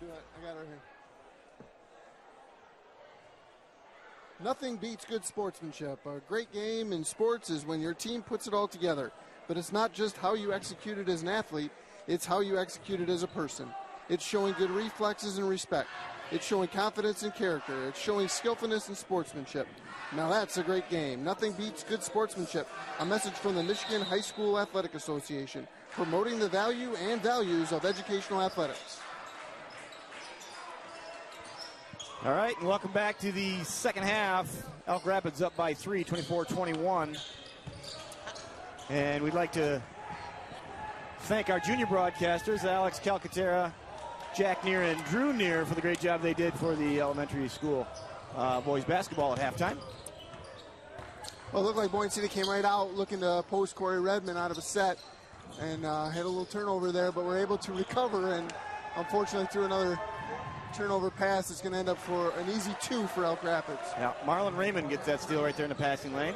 I got her here. Nothing beats good sportsmanship. A great game in sports is when your team puts it all together. But it's not just how you execute it as an athlete, it's how you execute it as a person. It's showing good reflexes and respect. It's showing confidence and character. It's showing skillfulness and sportsmanship. Now that's a great game. Nothing beats good sportsmanship. A message from the Michigan High School Athletic Association, promoting the value and values of educational athletics. All right, and welcome back to the second half. Elk Rapids up by 3, 24-21. And we'd like to thank our junior broadcasters, Alex Calcaterra, Jack Neer, and Drew Neer, for the great job they did for the elementary school boys basketball at halftime. Well, it looked like Boyne City came right out looking to post Corey Redmond out of a set and had a little turnover there, but were able to recover, and unfortunately threw another turnover pass. It's going to end up for an easy 2 for Elk Rapids. Yeah, Marlon Raymond gets that steal right there in the passing lane.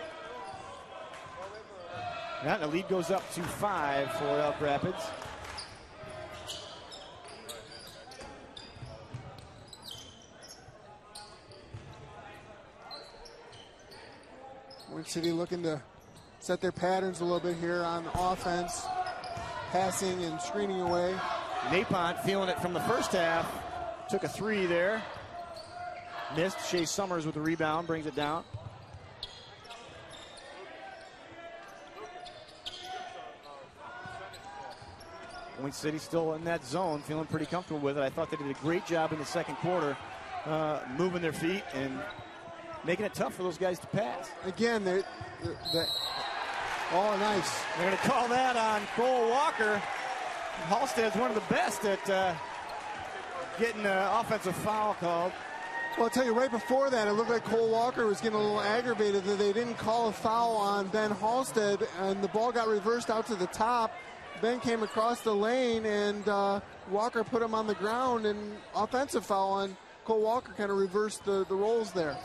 Yeah, the lead goes up to 5 for Elk Rapids. Boyne City looking to set their patterns a little bit here on offense, passing and screening away. Napont feeling it from the first half. Took a 3 there. Missed. Shea Summers with the rebound, brings it down. Boyne City still in that zone, feeling pretty comfortable with it. I thought they did a great job in the second quarter, moving their feet and making it tough for those guys to pass. Again, oh, nice. They're going to call that on Cole Walker. Halstead's one of the best at getting an offensive foul called. Well, I'll tell you, right before that, it looked like Cole Walker was getting a little aggravated that they didn't call a foul on Ben Halstead, and the ball got reversed out to the top. Ben came across the lane, and Walker put him on the ground, and offensive foul on Cole Walker kind of reversed the roles there.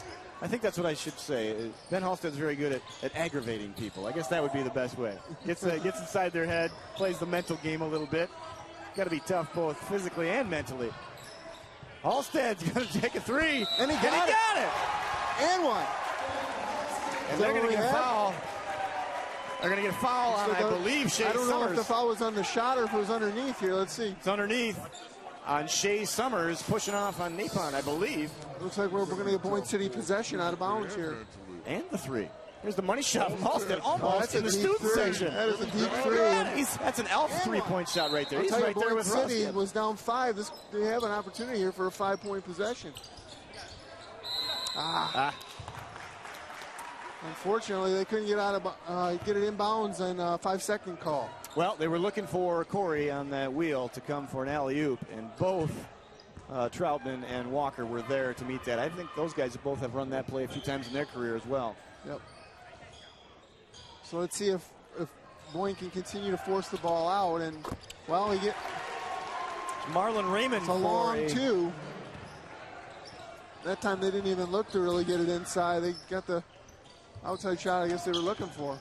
I think that's what I should say. Ben Halstead's very good at aggravating people. I guess that would be the best way. Gets inside their head, plays the mental game a little bit. Got to be tough both physically and mentally. Halstead's going to take a 3, and he got it. And one. And they're going to get a foul. They're going to get a foul on, I believe, Shea Summers. I don't know if the foul was on the shot or if it was underneath here. Let's see. It's underneath on Shea Summers, pushing off on Napont, I believe. Looks like we're going to get Boyne City possession out of bounds here. And the 3. Here's the money shot from Halstead, almost in the student section. That is a deep 3. That's an elf 3-point shot right there. He's right there with Boyne City Ruskin. was down 5. They have an opportunity here for a 5-point possession. Unfortunately, they couldn't get it inbounds on a 5-second call. Well, they were looking for Corey on that wheel to come for an alley-oop, and both Troutman and Walker were there to meet that. I think those guys both have run that play a few times in their career as well. Yep. So let's see if Boyne can continue to force the ball out, and well, he get Marlon Raymond. It's a long 2. That time they didn't even look to really get it inside. They got the outside shot I guess they were looking for.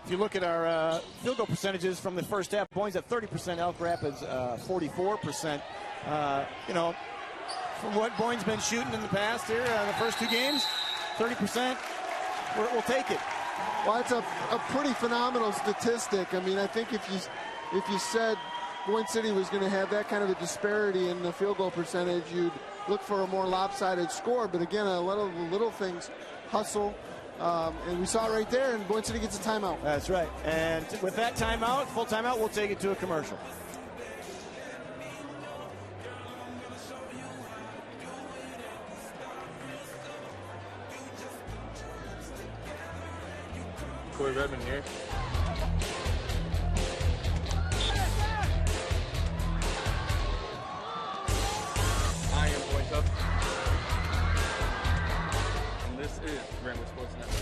If you look at our field goal percentages from the first half, Boyne's at 30%, Elk Rapids 44%. You know, from what Boyne's been shooting in the past here, the first 2 games, 30%, we'll take it. Well, it's a pretty phenomenal statistic. I mean, I think if you said Boyne City was going to have that kind of a disparity in the field goal percentage, you'd look for a more lopsided score. But again, a lot of the little things, hustle, and we saw it right there, and Boyne City gets a timeout. That's right. And with that timeout, full timeout, we'll take it to a commercial. Corey Redmond here. I am Boyne Cup. And this is Rambler Sports Network.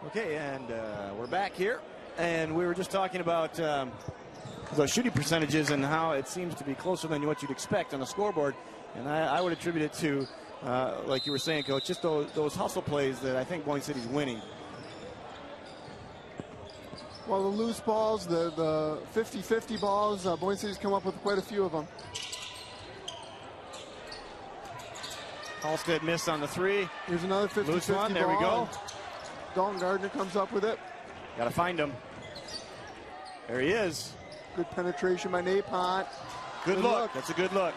Okay, and we're back here. And we were just talking about those shooting percentages and how it seems to be closer than what you'd expect on the scoreboard. And I would attribute it to, like you were saying, Coach, just those hustle plays that I think Boyne City's winning. Well, the loose balls, the 50-50 balls, Boyne City's come up with quite a few of them. Halstead missed on the 3. Here's another 50-50 loose one. There we go. Dalton Gardner comes up with it. Got to find him. There he is. Good penetration by Napont. Good look. That's a good look.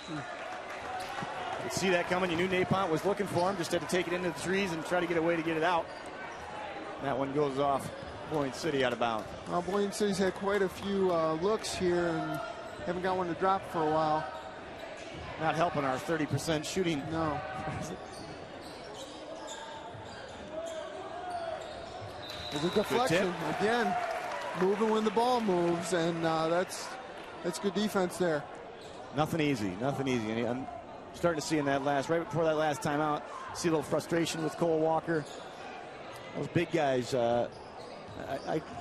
You see that coming. You knew Napont was looking for him. Just had to take it into the trees and try to get a way to get it out. That one goes off Boyne City out of bounds. Well, Boyne City's had quite a few looks here and haven't got one to drop for a while. Not helping our 30% shooting. No. There's a deflection again. Moving when the ball moves, and that's good defense there. Nothing easy, nothing easy. And I'm starting to see in that right before that last timeout, see a little frustration with Cole Walker. Those big guys, I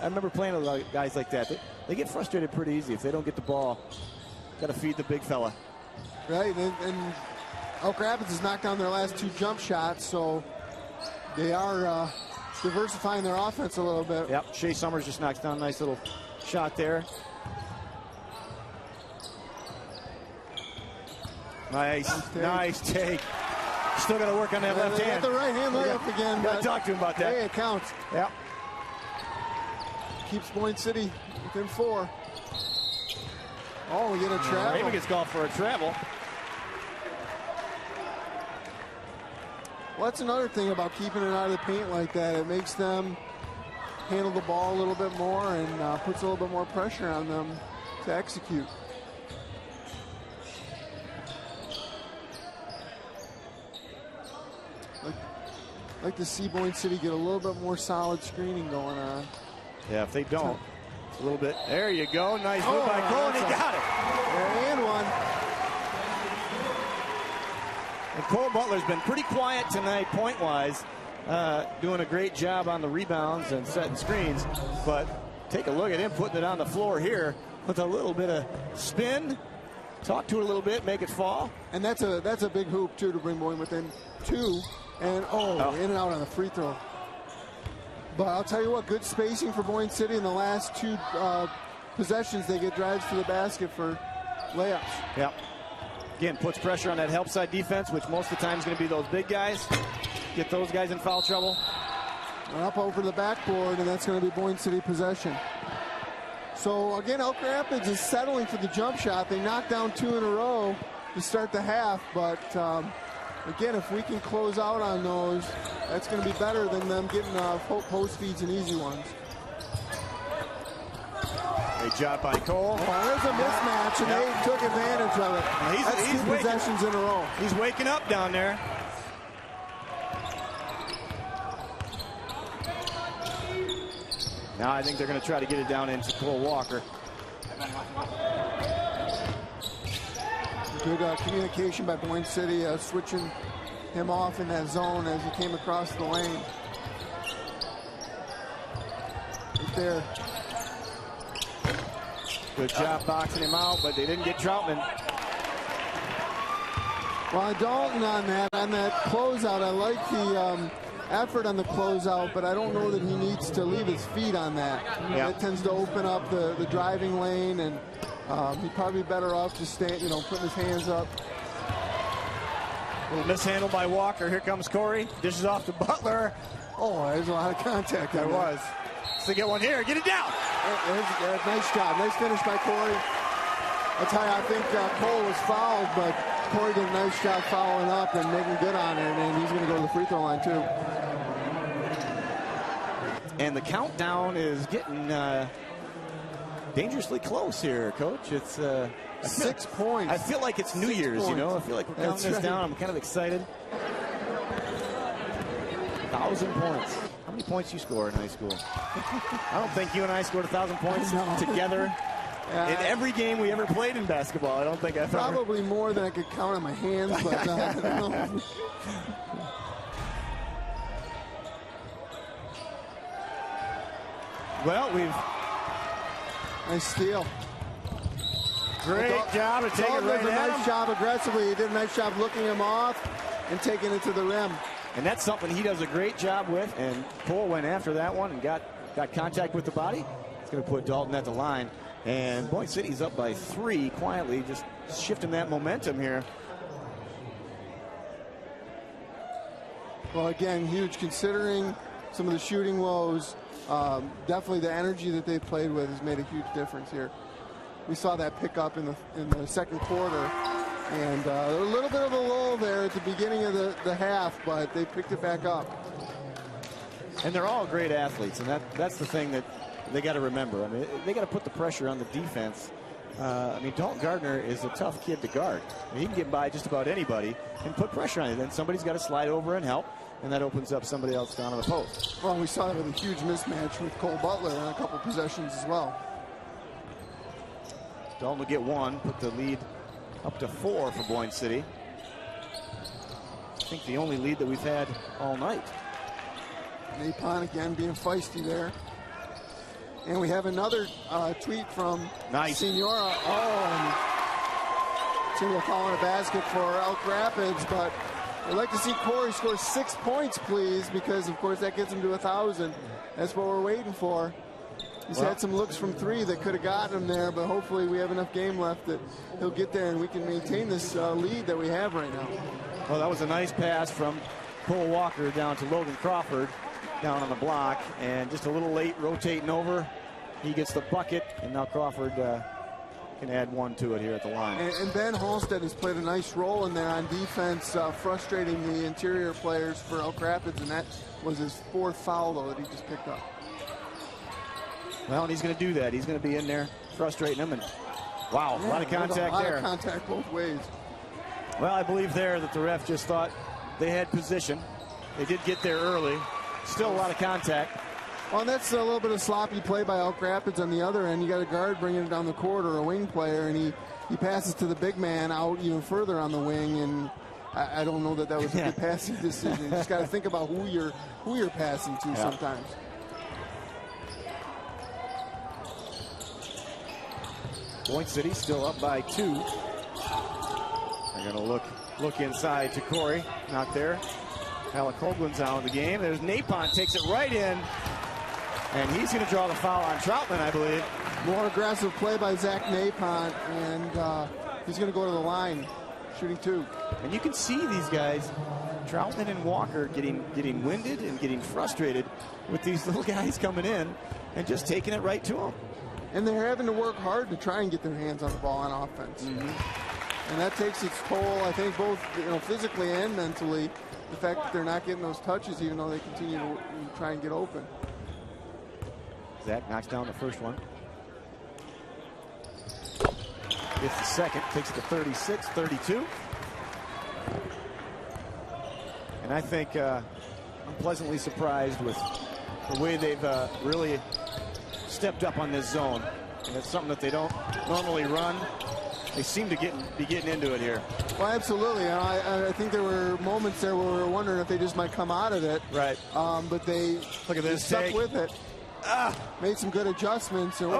remember playing with a lot of guys like that. They get frustrated pretty easy if they don't get the ball. Got to feed the big fella. Right, and Elk Rapids has knocked down their last 2 jump shots, so they are diversifying their offense a little bit. Yep, Shea Summers just knocks down a nice little shot there. Nice take. Still got to work on that left hand. The right hand layup again. Got to talk to him about that. Hey, it counts. Yep. Keeps Boyne City within 4. Oh, we get a travel. Raymond gets called for a travel. Well, that's another thing about keeping it out of the paint like that. It makes them handle the ball a little bit more and puts a little bit more pressure on them to execute. I'd like to see Boyne City get a little bit more solid screening going on. Yeah, if they don't, it's a little bit. There you go. Nice move by Cole, and he got it. And one. And Cole Butler's been pretty quiet tonight, point-wise, doing a great job on the rebounds and setting screens. But take a look at him putting it on the floor here with a little bit of spin. Talk to it a little bit, make it fall. And that's a big hoop, too, to bring Boyne within 2. And, in and out on the free throw. But I'll tell you what, good spacing for Boyne City in the last 2 possessions. They get drives to the basket for layups. Yep. Again, puts pressure on that help side defense, which most of the time is going to be those big guys. Get those guys in foul trouble. And up over the backboard, and that's going to be Boyne City possession. So, again, Elk Rapids is settling for the jump shot. They knocked down 2 in a row to start the half, but again, if we can close out on those, that's going to be better than them getting post feeds and easy ones. Great job by Cole. Oh, there's a mismatch, and they took advantage of it. That's 2 possessions in a row. He's waking up down there. Now I think they're going to try to get it down into Cole Walker. Good communication by Boyne City, switching him off in that zone as he came across the lane. Right there. Good job boxing him out, but they didn't get Troutman. Well, Dalton on that closeout, I like the effort on the closeout, but I don't know that he needs to leave his feet on that. Yeah. That tends to open up the driving lane, and he'd probably be better off just staying, putting his hands up. A little mishandle by Walker. Here comes Corey. Dishes off to Butler. Oh, there's a lot of contact. There was. So get one here. Get it down. Nice job. Nice finish by Corey. I'll tell you, I think Cole was fouled, but Corey did a nice job following up and making good on it, and he's going to go to the free throw line, too. And the countdown is getting dangerously close here, Coach. It's 6 points. I feel like it's New Year's, points. I feel like we're counting this down. I'm kind of excited. 1,000 points. How many points you score in high school? I don't think you and I scored 1,000 points together in every game we ever played in basketball. I don't think I've probably more than I could count on my hands, but I don't know. Well, nice steal. Great job to take it right at him. Nice job aggressively. He did a nice job looking him off and taking it to the rim. And that's something he does a great job with. And Cole went after that one and got contact with the body. It's going to put Dalton at the line. And Boyne City's up by 3 quietly, just shifting that momentum here. Well, again, huge considering some of the shooting woes. Definitely the energy that they've played with has made a huge difference here. We saw that pick up in the second quarter. And a little bit of a lull there at the beginning of the half, but they picked it back up. And they're all great athletes, and that's the thing that they got to remember. I mean, they got to put the pressure on the defense. Dalton Gardner is a tough kid to guard. He can get by just about anybody and put pressure on it. Then somebody's got to slide over and help. and that opens up somebody else down on the post. Well, we saw that with a huge mismatch with Cole Butler on a couple possessions as well. Dalton will get one, put the lead up to 4 for Boyne City. I think the only lead that we've had all night. Napon again being feisty there. And we have another tweet from Senora. Oh, and Senora calling a basket for Elk Rapids, but I'd like to see Corey score 6 points, please, because, of course, that gets him to 1,000. That's what we're waiting for. He's had some looks from 3 that could have gotten him there, but hopefully we have enough game left that he'll get there and we can maintain this lead that we have right now. Well, that was a nice pass from Cole Walker down to Logan Crawford down on the block, and just a little late rotating over. He gets the bucket, and now Crawford can add 1 to it here at the line. And Ben Halstead has played a nice role in there on defense, frustrating the interior players for Elk Rapids, and that was his 4th foul, though, that he just picked up. Well, and he's going to do that. He's going to be in there frustrating them. And wow, a lot of contact there. A lot of contact both ways. Well, I believe there that the ref just thought they had position. They did get there early. Still a lot of contact. Well, and that's a little bit of sloppy play by Elk Rapids on the other end. You got a guard bringing it down the court or a wing player, and he passes to the big man out even further on the wing, and I don't know that was a good passing decision. You just got to think about who you're passing to sometimes. Boyne City still up by 2. They're going to look inside to Corey. Not there. Alec Hoagland's out of the game. There's Napon, takes it right in. And he's going to draw the foul on Troutman, I believe. More aggressive play by Zach Napon, and he's going to go to the line, shooting 2. And you can see these guys, Troutman and Walker, getting winded and getting frustrated with these little guys coming in and just taking it right to them. And they're having to work hard to try and get their hands on the ball on offense. And that takes its toll, I think, both physically and mentally. The fact that they're not getting those touches, even though they continue to try and get open. Zach knocks down the first one. Gets the second, takes it to 36-32. And I think I'm pleasantly surprised with the way they've really stepped up on this zone. And it's something that they don't normally run. They seem to be getting into it here. Well, absolutely. I think there were moments there where we were wondering if they just might come out of it. Right. But they look at this stuck with it. Made some good adjustments. And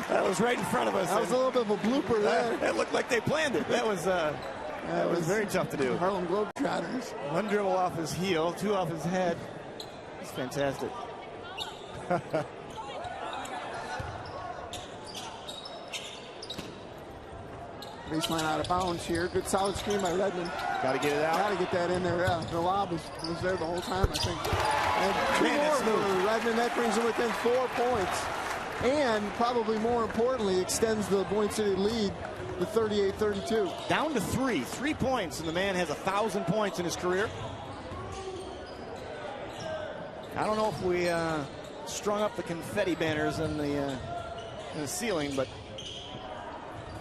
that was right in front of us. That was a little bit of a blooper there. It looked like they planned it. That was very tough to do. Harlem Globetrotters. 1 dribble off his heel, 2 off his head. It's fantastic. Baseline out of bounds here. Good solid screen by Redmond. Got to get it out. Got to get that in there. Yeah, the lob was there the whole time, I think. And 2 more for Redmond. That brings him within 4 points. And probably more importantly, extends the Boyne City lead to 38-32. Down to 3. 3 points, and the man has 1,000 points in his career. I don't know if we strung up the confetti banners in the ceiling, but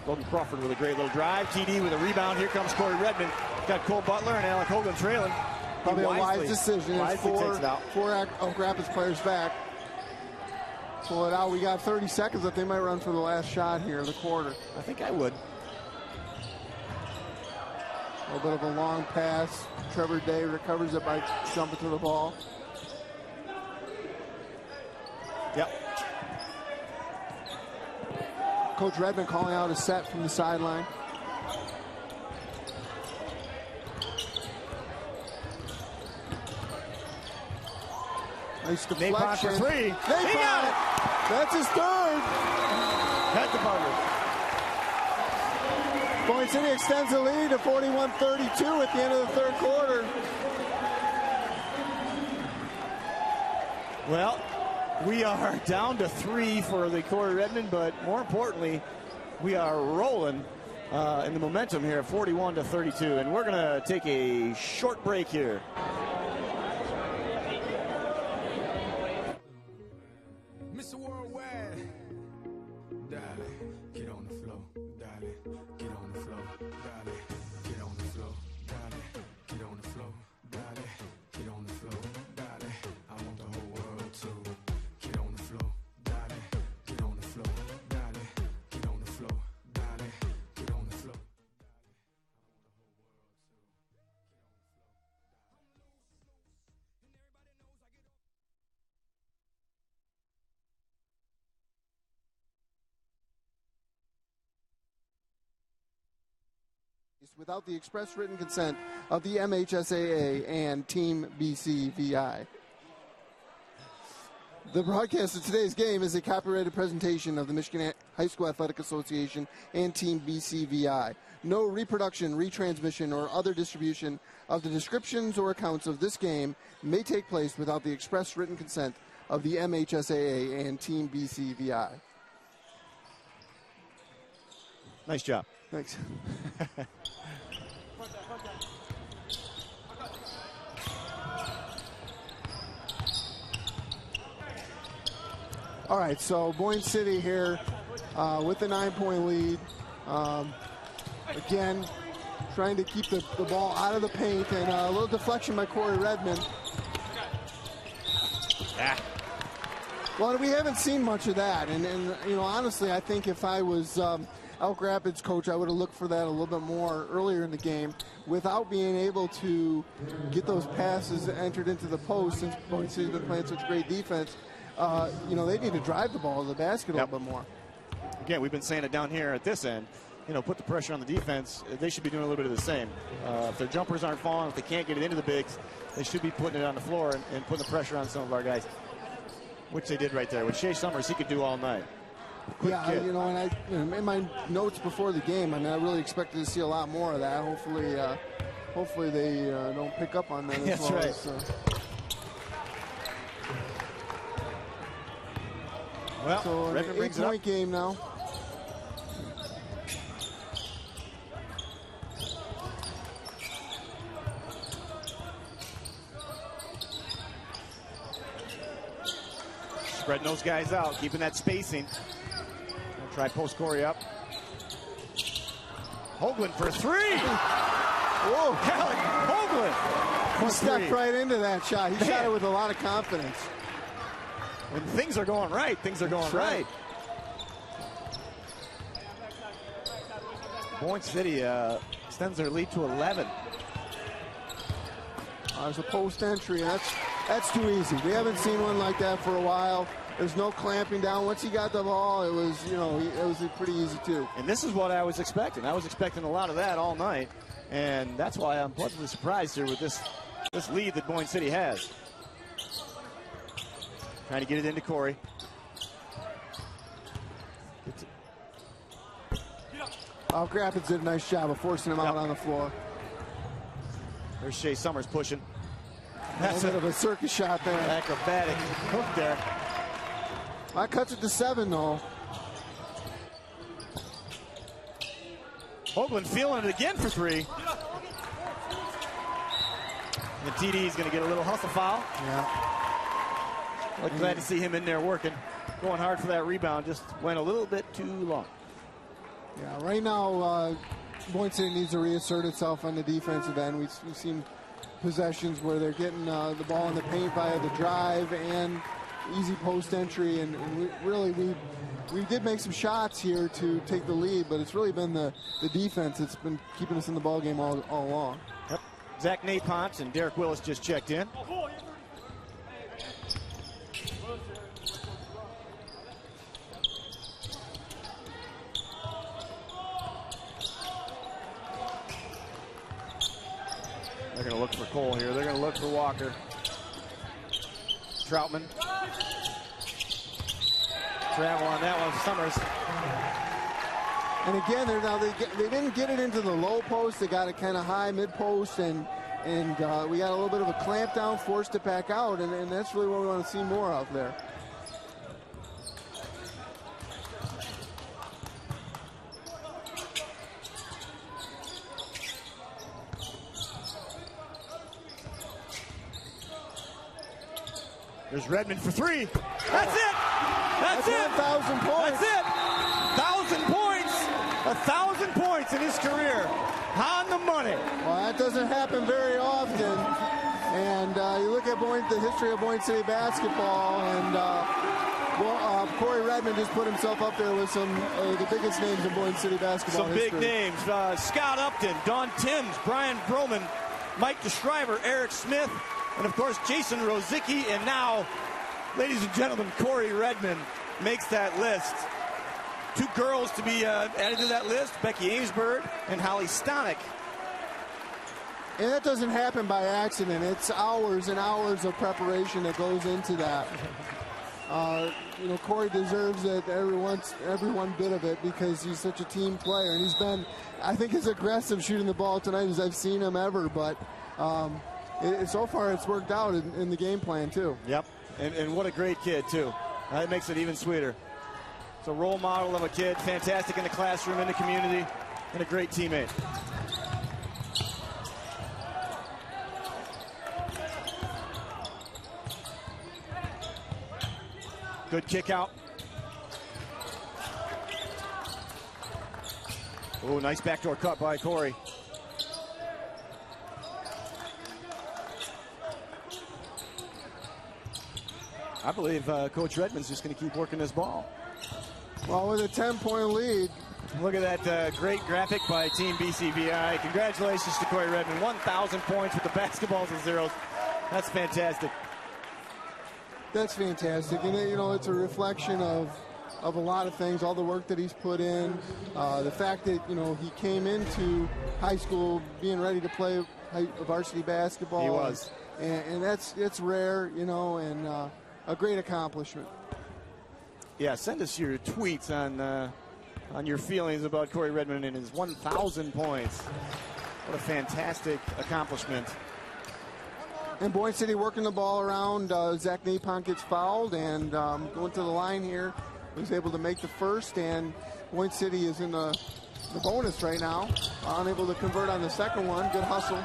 Logan Crawford with a great little drive. TD with a rebound. Here comes Corey Redmond. Got Cole Butler and Alec Hoagland trailing. Probably a wise decision. Wisely takes it out. 4 Elk Rapids players back. Pull it out. We got 30 seconds that they might run for the last shot here, the quarter. I think I would. A little bit of a long pass. Trevor Day recovers it by jumping to the ball. Yep. Coach Redmond calling out a set from the sideline. Nice deflection. Napon for 3. He got it. That's his 3rd. At the buzzer. Boyne City extends the lead to 41-32 at the end of the 3rd quarter. Well, we are down to 3 for the Corey Redmond, but more importantly, we are rolling in the momentum here at 41-32, and we're going to take a short break here. Mr. Worldwide, darling, get on the floor, darling, get on the floor, darling, get on the floor, Without the express written consent of the MHSAA and Team BCVI. The broadcast of today's game is a copyrighted presentation of the Michigan High School Athletic Association and Team BCVI. No reproduction, retransmission, or other distribution of the descriptions or accounts of this game may take place without the express written consent of the MHSAA and Team BCVI. Nice job. Thanks. All right, so Boyne City here with the 9-point lead. Again, trying to keep the ball out of the paint, and a little deflection by Corey Redmond. Well, we haven't seen much of that, and you know, honestly, I think if I was Elk Rapids coach, I would have looked for that a little bit more earlier in the game without being able to get those passes entered into the post, since Boyne City's been playing such great defense. You know, they need to drive the ball to the basket a little bit more. Again, we've been saying it down here at this end. You know, put the pressure on the defense. They should be doing a little bit of the same. If their jumpers aren't falling, if they can't get it into the bigs, they should be putting it on the floor and putting the pressure on some of our guys, which they did right there. With Shea Summers, he could do all night. Quick kid. You know, and in my notes before the game, I mean, I really expected to see a lot more of that. Hopefully they don't pick up on that as That's well. right. So Redmond brings it up. 8-point game now. Spreading those guys out, keeping that spacing. We'll try post Corey up. Hoagland for three. Whoa, Kellen Hoagland. He stepped right into that shot. He shot it with a lot of confidence. When things are going right, things are going right. Boyne City extends their lead to 11. There's a post entry. That's too easy. We haven't seen one like that for a while. There's no clamping down. Once he got the ball, it was, you know, it was pretty easy too. And this is what I was expecting. I was expecting a lot of that all night, and that's why I'm pleasantly surprised here with this lead that Boyne City has. Trying to get it into Corey. Elk Rapids did a nice job of forcing him out on the floor. There's Shea Summers pushing. That's a bit of a circus shot there. Acrobatic hook there. That cuts it to 7, though. Hoagland feeling it again for three. And TD is going to get a little hustle foul. Yeah. Well, glad to see him in there working. Going hard for that rebound. Just went a little bit too long. Yeah, right now, Boyne City needs to reassert itself on the defensive end. We've seen possessions where they're getting the ball in the paint via the drive and easy post entry. And we did make some shots here to take the lead, but it's really been the defense that's been keeping us in the ballgame all along. Yep. Zach Napont and Derek Willis just checked in. They're going to look for Cole here. They're going to look for Walker. Troutman. Travel on that one, Summers. And again, they didn't get it into the low post. They got it kind of high, mid post, and we got a little bit of a clamp down, forced it back out, and that's really what we want to see more of there. There's Redmond for three. That's it. That's it. 1,000 points. That's it. 1,000 points. 1,000 points in his career. On the money. Well, that doesn't happen very often. And you look at the history of Boyne City basketball, and Corey Redmond just put himself up there with some the biggest names in Boyne City basketball Some history. big names. Scott Upton, Don Timms, Brian Broman, Mike DeSchreiber, Eric Smith, and of course Jason Rozicki. And now, ladies and gentlemen, Corey Redmond makes that list. two girls to be added to that list, Becky Amesberg and Holly Stonick. And that doesn't happen by accident. It's hours and hours of preparation that goes into that. You know, Corey deserves it, every one bit of it, because he's such a team player. And he's been, I think, as aggressive shooting the ball tonight as I've seen him ever. But so far it's worked out in the game plan, too. Yep, and what a great kid, too. That makes it even sweeter. It's a role model of a kid, fantastic in the classroom, in the community, and a great teammate. Good kick out. Oh, nice backdoor cut by Corey. I believe Coach Redmond's just going to keep working this ball. Well, with a 10-point lead. Look at that great graphic by Team BCVI. Congratulations to Corey Redmond. 1,000 points with the basketballs and zeros. That's fantastic. That's fantastic, and you know, it's a reflection of a lot of things, all the work that he's put in, the fact that, you know, he came into high school being ready to play varsity basketball. He was, and it's rare, you know, and a great accomplishment. Yeah, send us your tweets on your feelings about Corey Redmond and his 1,000 points. What a fantastic accomplishment. And Boyne City working the ball around. Zach Napon gets fouled and going to the line here. Was able to make the first, and Boyne City is in the bonus right now. Unable to convert on the second one. Good hustle.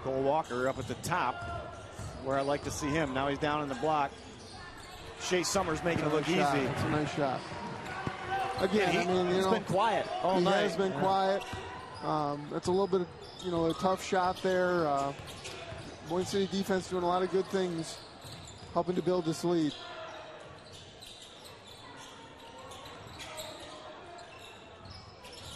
Cole Walker up at the top, where I like to see him. Now he's down in the block. Shea Summers making it look easy. It's a nice shot. Again, I mean, he's been quiet all night. He has been quiet. That's a little bit of, you know, a tough shot there. Boyne City defense doing a lot of good things, helping to build this lead.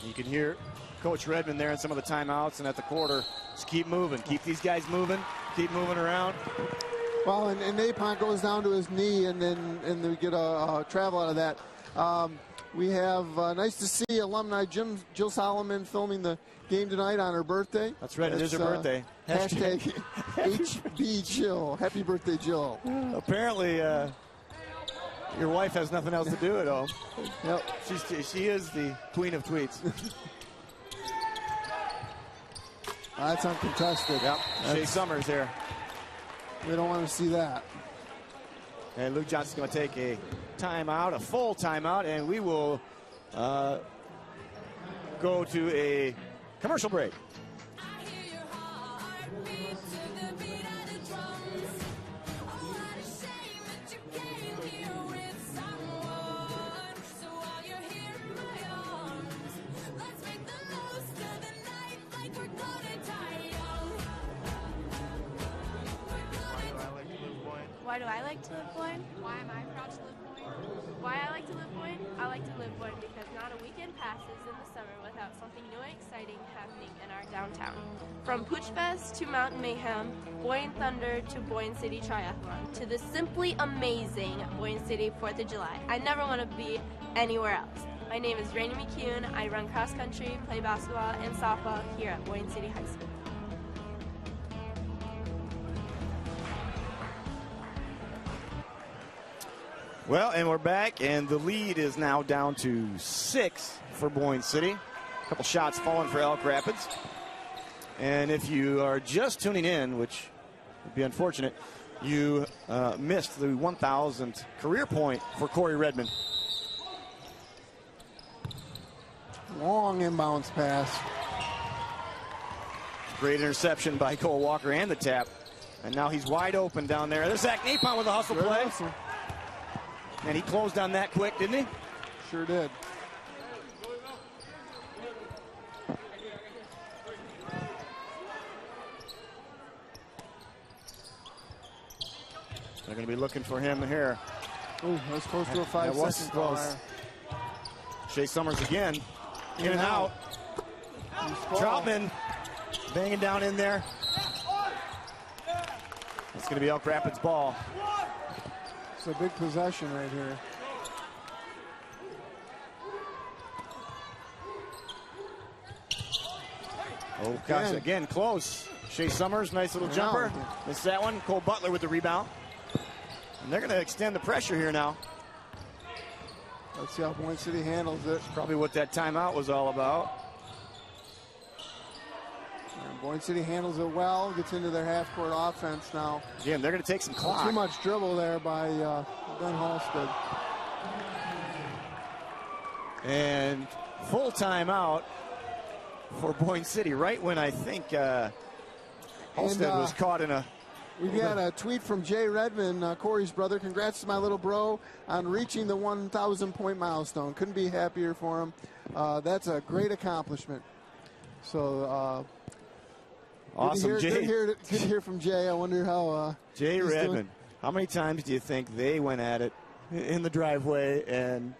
You can hear Coach Redmond there in some of the timeouts and at the quarter. Just keep moving. Keep these guys moving. Keep moving around. Well, and Napon goes down to his knee, and they get a travel out of that. We have nice to see alumni Jill Solomon filming the game tonight on her birthday. That's right, it is her birthday. Hashtag HB Jill. Happy birthday, Jill. Apparently, your wife has nothing else to do at home. Yep. She is the queen of tweets. That's uncontested. Yep. Shea Summers here. We don't want to see that. And Luke Johnson's going to take a timeout, a full timeout, and we will go to a commercial break. Why do I like to live Boyne? Why am I proud to live Boyne? Why I like to live Boyne? I like to live Boyne because not a weekend passes in the summer without something new and exciting happening in our downtown. From Pooch Fest to Mountain Mayhem, Boyne Thunder to Boyne City Triathlon, to the simply amazing Boyne City 4th of July. I never want to be anywhere else. My name is Rainey McCune. I run cross country, play basketball, and softball here at Boyne City High School. Well, and we're back, and the lead is now down to 6 for Boyne City. A couple shots falling for Elk Rapids. And if you are just tuning in, which would be unfortunate, you missed the 1,000th career point for Corey Redmond. Long inbounds pass. Great interception by Cole Walker and the tap. And now he's wide open down there. There's Zach Napon with a hustle play. Hustle. And he closed on that quick, didn't he? Sure did. They're going to be looking for him here. Oh, that was close to a 5 was second close. Shea Summers again. In and out. Troutman banging down in there. going to be Elk Rapids ball. It's a big possession right here. Oh, gosh, again, close. Shea Summers, nice little jumper. Missed that one. Cole Butler with the rebound. And they're going to extend the pressure here now. Let's see how Boyne City handles it. That's probably what that timeout was all about. And Boyne City handles it well, gets into their half-court offense now. Again, they're going to take some clock. Too much dribble there by Ben Halstead. And full timeout for Boyne City, right when I think Halstead was caught in a... We got a tweet from Jay Redmond, Corey's brother. Congrats to my little bro on reaching the 1,000-point milestone. Couldn't be happier for him. That's a great accomplishment. So, awesome, Jay. Good to hear from Jay. I wonder how Jay Redmond. How many times do you think they went at it in the driveway and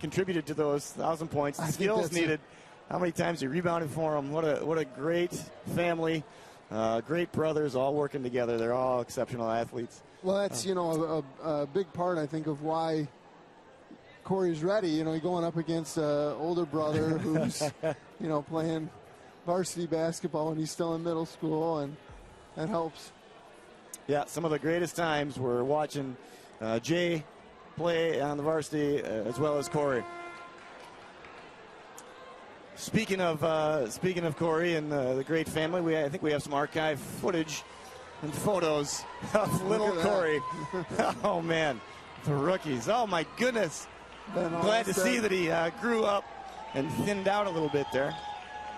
contributed to those 1,000 points? The skills needed. How many times he rebounded for them? What a great family. Great brothers all working together. They're all exceptional athletes. Well, that's, a big part, I think, of why Corey's ready. Going up against an older brother who's, playing varsity basketball when he's still in middle school, and that helps. Yeah, some of the greatest times were watching Jay play on the varsity as well as Corey. Speaking of Corey and the great family, I think we have some archive footage and photos of little Corey. Oh man, the rookies! Oh my goodness! Glad to see that he grew up and thinned out a little bit there.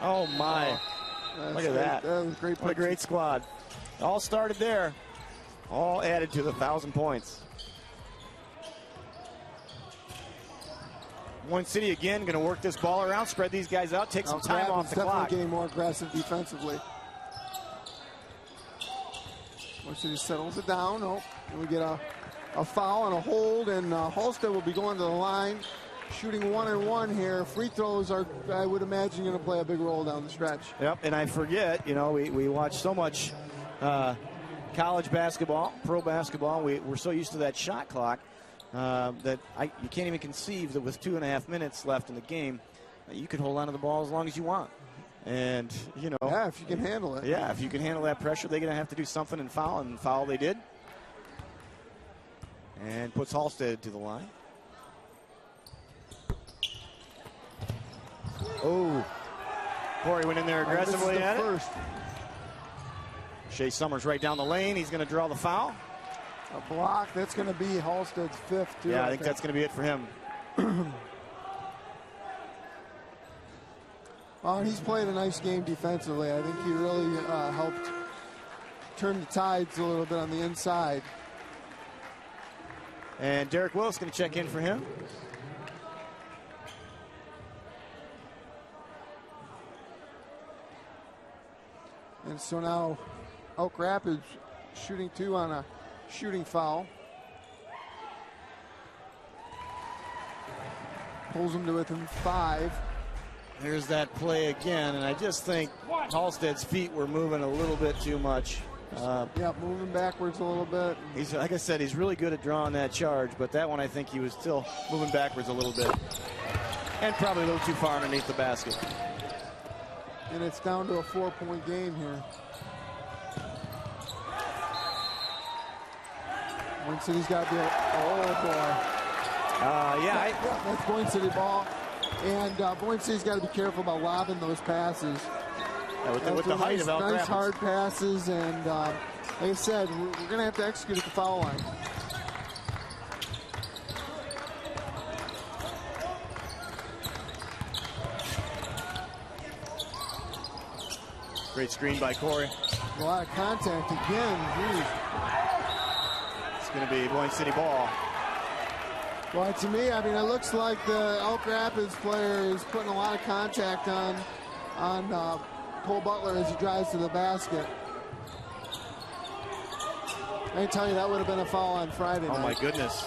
Oh my! Look at that! That was great. What a great squad! All started there. All added to the 1,000 points. Boyne City again going to work this ball around, spread these guys out, take some time off the clock. Getting more aggressive defensively. Boyne City settles it down. Oh, and we get a foul and a hold, and Halstead will be going to the line, shooting 1-and-1 here. Free throws are, I would imagine, going to play a big role down the stretch. Yep, and I forget, we watch so much college basketball, pro basketball. We're so used to that shot clock. That you can't even conceive that with 2.5 minutes left in the game, you could hold on to the ball as long as you want. And, Yeah, if you can handle it. Yeah, if you can handle that pressure, they're going to have to do something and foul they did. And puts Halstead to the line. Oh, Corey went in there aggressively at it. Shea Summers right down the lane. He's going to draw the foul. A block. That's going to be Halstead's fifth, too. Yeah, I think that's going to be it for him. Well, he's played a nice game defensively. I think he really helped turn the tides a little bit on the inside. And Derek Willis going to check in for him. And so now Elk Rapids shooting 2 on a shooting foul. Pulls them to within 5. There's that play again, and I just think Halstead's feet were moving a little bit too much. Yeah, moving backwards a little bit. He's, like I said, he's really good at drawing that charge, but that one I think he was still moving backwards a little bit. And probably a little too far underneath the basket. And it's down to a 4-point game here. Boyne City's got to be oh boy. That's Boyne City ball. And Boyne City's got to be careful about lobbing those passes. Yeah, with the height of Elk Rapids. Nice hard passes, and like I said, we're going to have to execute at the foul line. Great screen by Corey. A lot of contact again. Jeez. It's going to be Boyne City ball. Well, to me, I mean, it looks like the Elk Rapids player is putting a lot of contact on Cole Butler as he drives to the basket. I can tell you that would have been a foul on Friday night. Oh, my goodness.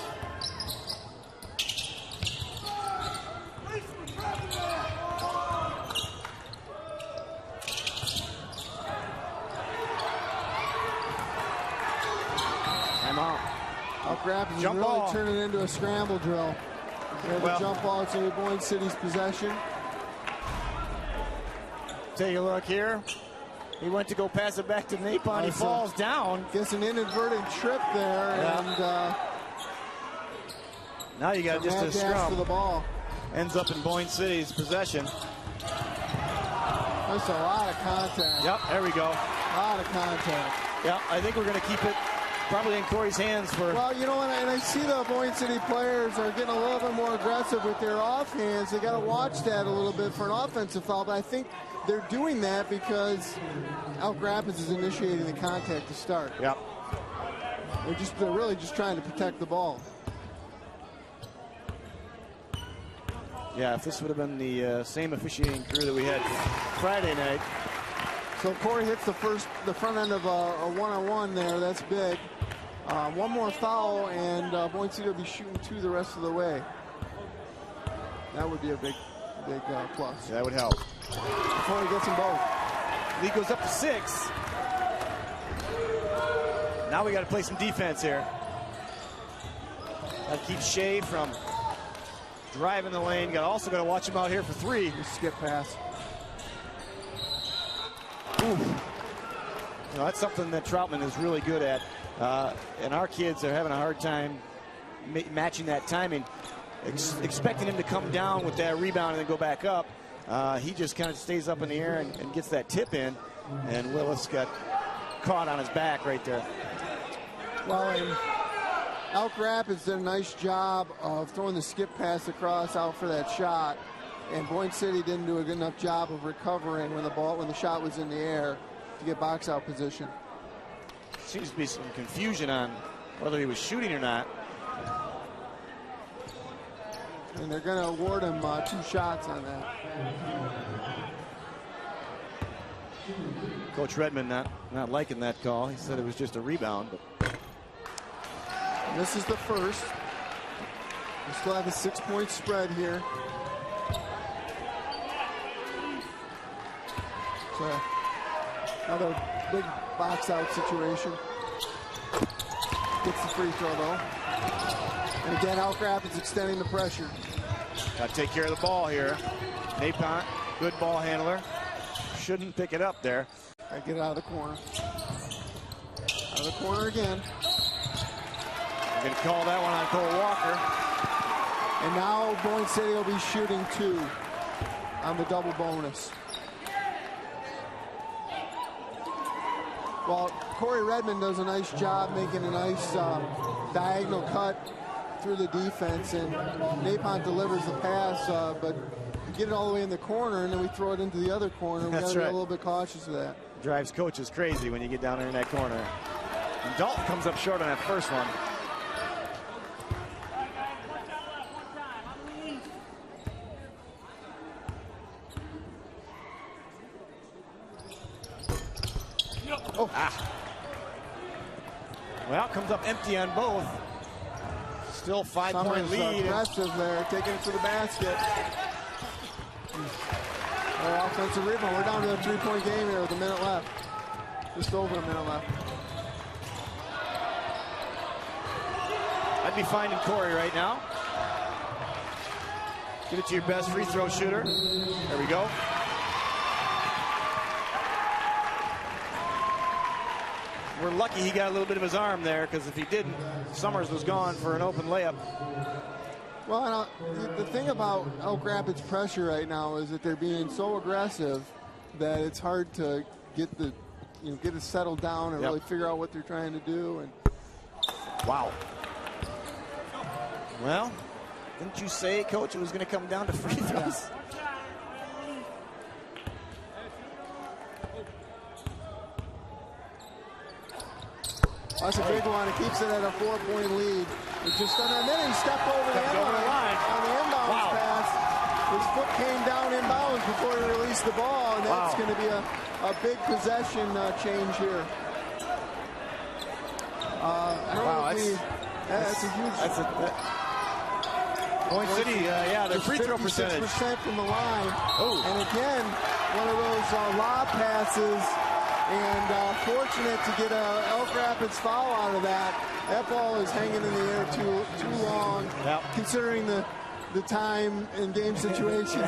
Elk Rapids Jump is really ball. turning into a scramble drill. There's a jump ball. It's going to be Boyne City's possession. Take a look here. He went to go pass it back to Napon. He falls down. Gets an inadvertent trip there, and now you got just a scrum. For the ball. Ends up in Boyne City's possession. That's a lot of contact. Yep, there we go. A lot of contact. Yep, I think we're going to keep it probably in Corey's hands for... Well, you know, and I see the Boyne City players are getting a little bit more aggressive with their offhands. They got to watch that a little bit for an offensive foul, but I think they're doing that because Elk Rapids is initiating the contact to start. Yep. They're really just trying to protect the ball. Yeah, if this would have been the same officiating crew that we had Friday night. So Corey hits the front end of a one-on-one there. That's big. One more foul, and Boyne City will be shooting 2 the rest of the way. That would be a big plus. That would help. Corey gets them both. Lead goes up to 6. Now we got to play some defense here. Got to keep Shea from driving the lane. Also got to watch him out here for 3. Skip pass. Ooh. That's something that Troutman is really good at. And our kids are having a hard time matching that timing. Expecting him to come down with that rebound and then go back up. He just kind of stays up in the air and gets that tip in. And Willis got caught on his back right there. Well, and Elk Rapids did a nice job of throwing the skip pass across out for that shot. And Boyne City didn't do a good enough job of recovering when the shot was in the air to get box out position. Seems to be some confusion on whether he was shooting or not. And they're going to award him 2 shots on that. Coach Redmond not liking that call. He said it was just a rebound. But this is the first. We still have a 6-point spread here. So another big box out situation. Gets the free throw though. And again, Elk Rapids extending the pressure. Got to take care of the ball here. Napon, good ball handler. Shouldn't pick it up there. Got to get it out of the corner. Out of the corner again. I'm going to call that one on Cole Walker. And now Boyne City will be shooting 2 on the double bonus. Well, Corey Redmond does a nice job making a nice diagonal cut through the defense, and Napon delivers the pass, but we get it all the way in the corner, and then we throw it into the other corner. We got to be a little bit cautious of that. Drives coaches crazy when you get down there in that corner. And Dalton comes up short on that first one. Oh. Well, comes up empty on both. Still 5-point lead. Aggressive there, taking it to the basket. Offensive rebound. We're down to a 3-point game here with a minute left. Just over a minute left. I'd be finding Corey right now. Get it to your best free throw shooter. There we go. We're lucky he got a little bit of his arm there, because if he didn't, Summers was gone for an open layup. Well, the thing about Elk Rapids pressure right now is that they're being so aggressive that it's hard to get it settled down and really figure out what they're trying to do. And wow. Well, didn't you say, Coach, it was going to come down to free throws? That's a big one. It keeps it at a 4-point lead. It's just on that minute. He stepped over the end line on the inbounds pass. His foot came down inbounds before he released the ball, and that's going to be a big possession change here. That's a huge. Boyne City, their free throw percentage. 56% from the line. Oh. And again, one of those lob passes and fortunate to get a Elk Rapids foul out of that. That ball is hanging in the air too long, considering the time and game situation.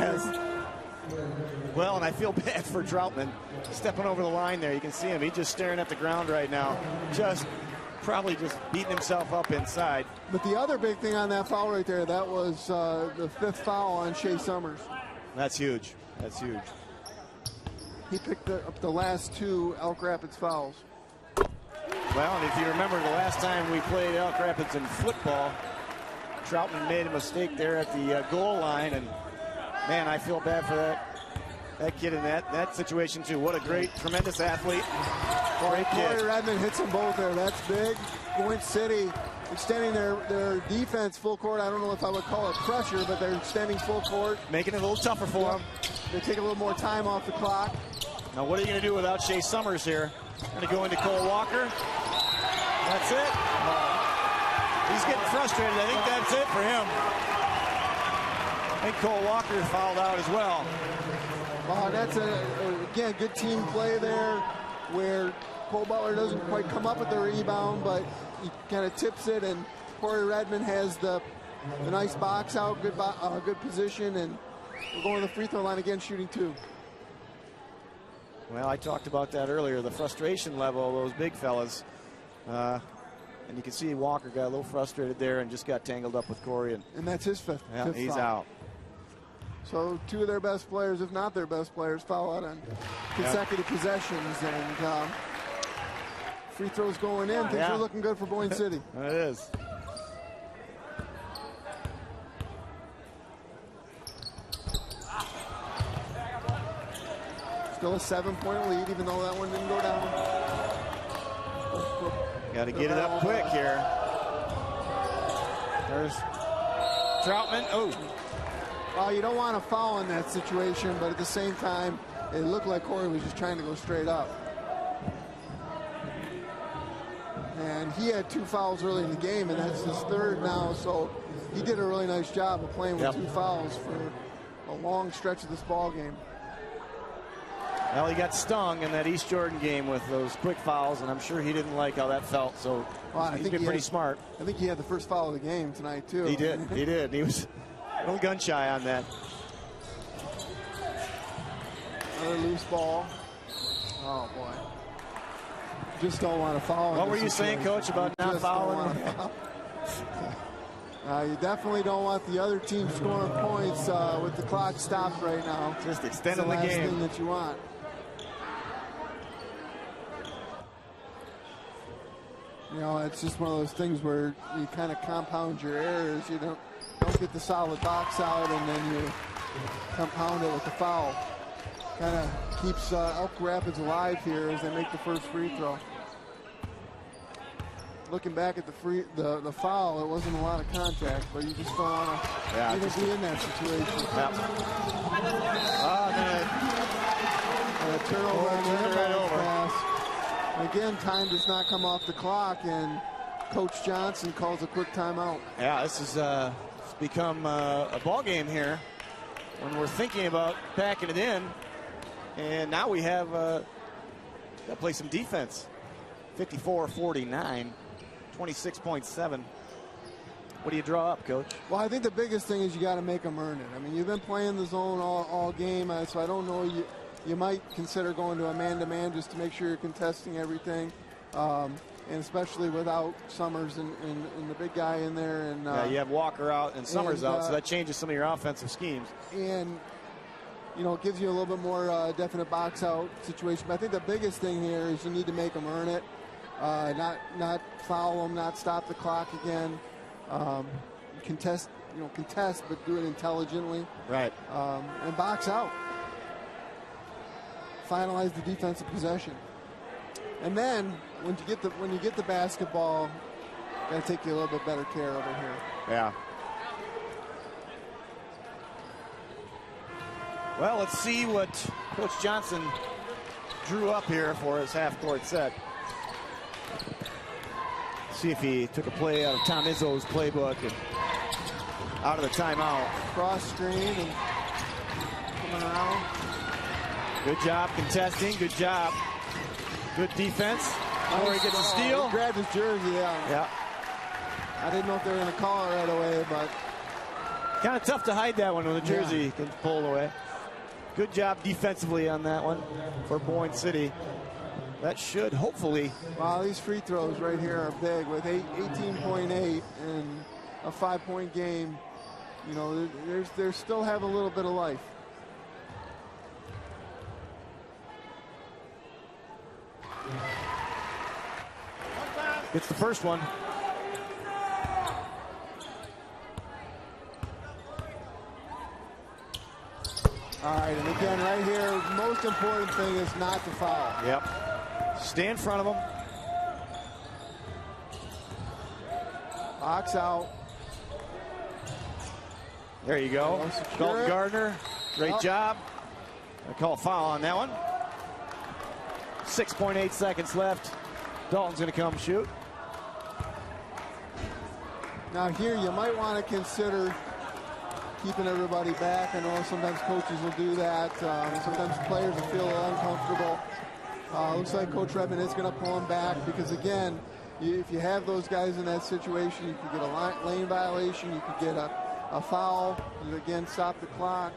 Well, and I feel bad for Troutman stepping over the line there. You can see him. He's just staring at the ground right now. Probably just beating himself up inside. But the other big thing on that foul right there, that was the 5th foul on Shea Summers. That's huge. That's huge. He picked up the last 2 Elk Rapids fouls. Well, and if you remember the last time we played Elk Rapids in football, Troutman made a mistake there at the goal line, and man, I feel bad for that kid in that situation too. What a great, tremendous athlete. Great kid. Corey Redmond hits them both there. That's big. Boyne City extending their defense full court. I don't know if I would call it pressure, but they're extending full court. Making it a little tougher for them. They take a little more time off the clock. Now what are you going to do without Shea Summers here? Going to go into Cole Walker. That's it. He's getting frustrated. I think that's it for him. I think Cole Walker fouled out as well. That's again good team play there, where Cole Butler doesn't quite come up with the rebound, but he kind of tips it, and Corey Redmond has the nice box out, good position, and we're going to the free throw line again, shooting 2. Well, I talked about that earlier, the frustration level of those big fellas. And you can see Walker got a little frustrated there and just got tangled up with Corey. And that's his fifth he's foul. out. So 2 of their best players, if not their best players, foul out on consecutive possessions. And free throws going in. Things are looking good for Boyne City. It is. Still a 7-point lead, even though that one didn't go down. Got to get it up quick here. There's Troutman. Well, you don't want to foul in that situation, but at the same time, it looked like Corey was just trying to go straight up. And he had 2 fouls early in the game, and that's his 3rd now, so he did a really nice job of playing with 2 fouls for a long stretch of this ball game. Well, he got stung in that East Jordan game with those quick fouls, and I'm sure he didn't like how that felt, so he's been pretty smart. I think he had the first foul of the game tonight, too. He did. He did. He was a little gun shy on that. Another loose ball. Oh, boy. Just don't want to foul. What were you saying, Coach, about not fouling? You definitely don't want the other team scoring points with the clock stopped right now. Just extending the game. That's the last thing that you want. You know, it's just one of those things where you kind of compound your errors. You don't get the solid box out, and then you compound it with the foul. Kind of keeps Elk Rapids alive here as they make the first free throw. Looking back at the foul, it wasn't a lot of contact, but you just don't want to even be in that situation. A turnover on the inbound pass. Again, time does not come off the clock, and Coach Johnson calls a quick timeout. Yeah, this has become a ball game here when we're thinking about packing it in, and now we have got to play some defense. 54-49, 26.7. What do you draw up, Coach? Well, I think the biggest thing is you got to make them earn it. I mean, you've been playing the zone all game, so I don't know. You might consider going to a man-to-man just to make sure you're contesting everything, and especially without Summers and the big guy in there. And you have Walker out and Summers out, so that changes some of your offensive schemes. And you know, it gives you a little bit more definite box out situation. But I think the biggest thing here is you need to make them earn it, not foul them, not stop the clock again. Contest, but do it intelligently. Right. And box out. Finalize the defensive possession. And then when you get the basketball, got to take you a little bit better care over here. Yeah. Well, let's see what Coach Johnson drew up here for his half-court set. See if he took a play out of Tom Izzo's playbook and out of the timeout. Cross screen and coming around. Good job contesting. Good job Good defense. Corey gets a steal. He grabbed his jersey, Yeah. I didn't know if they were going to call it right away, but kind of tough to hide that one when the jersey gets pulled away. Good job defensively on that one for Boyne City. That should hopefully. Wow, these free throws right here are big with 18.8 and a 5-point game. You know, they still have a little bit of life. Gets the first one. All right, and again, right here, most important thing is not to foul. Yep. Stay in front of him. Box out. There you go. Dalton Gardner, great job. I call a foul on that one. 6.8 seconds left. Dalton's going to come shoot. Now here, you might want to consider keeping everybody back. I know sometimes coaches will do that. Sometimes players will feel uncomfortable. Looks like Coach Redmond is going to pull them back because, again, if you have those guys in that situation, you could get a lane violation, you could get a foul, and again, stop the clock.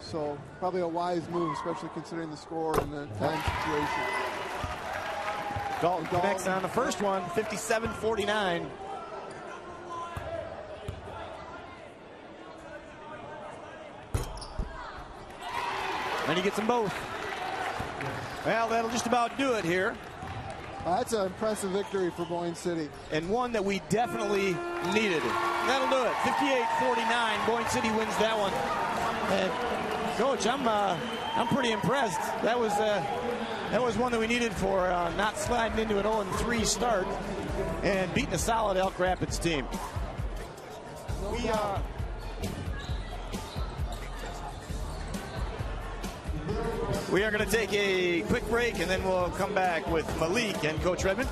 So probably a wise move, especially considering the score and the time situation. Dalton connects on the first one, 57-49. And he gets them both. Well, that'll just about do it here. That's an impressive victory for Boyne City. And one that we definitely needed. That'll do it. 58-49. Boyne City wins that one. And Coach, I'm pretty impressed. That was one that we needed for not sliding into an 0-3 start and beating a solid Elk Rapids team. We are going to take a quick break, and then we'll come back with Malik and Coach Redmond.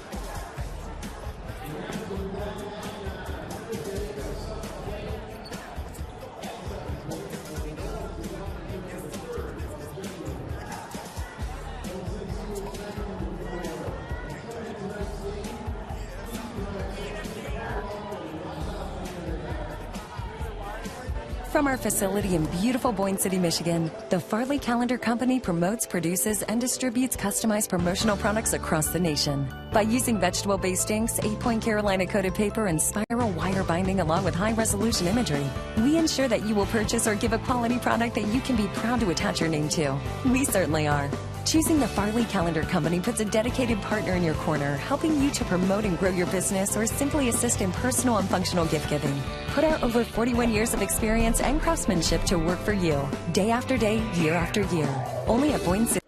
From our facility in beautiful Boyne City, Michigan, the Farley Calendar Company promotes, produces, and distributes customized promotional products across the nation. By using vegetable-based inks, 8-point Carolina-coated paper, and spiral wire binding along with high-resolution imagery, we ensure that you will purchase or give a quality product that you can be proud to attach your name to. We certainly are. Choosing the Farley Calendar Company puts a dedicated partner in your corner, helping you to promote and grow your business or simply assist in personal and functional gift giving. Put our over 41 years of experience and craftsmanship to work for you, day after day, year after year. Only at Boyne City.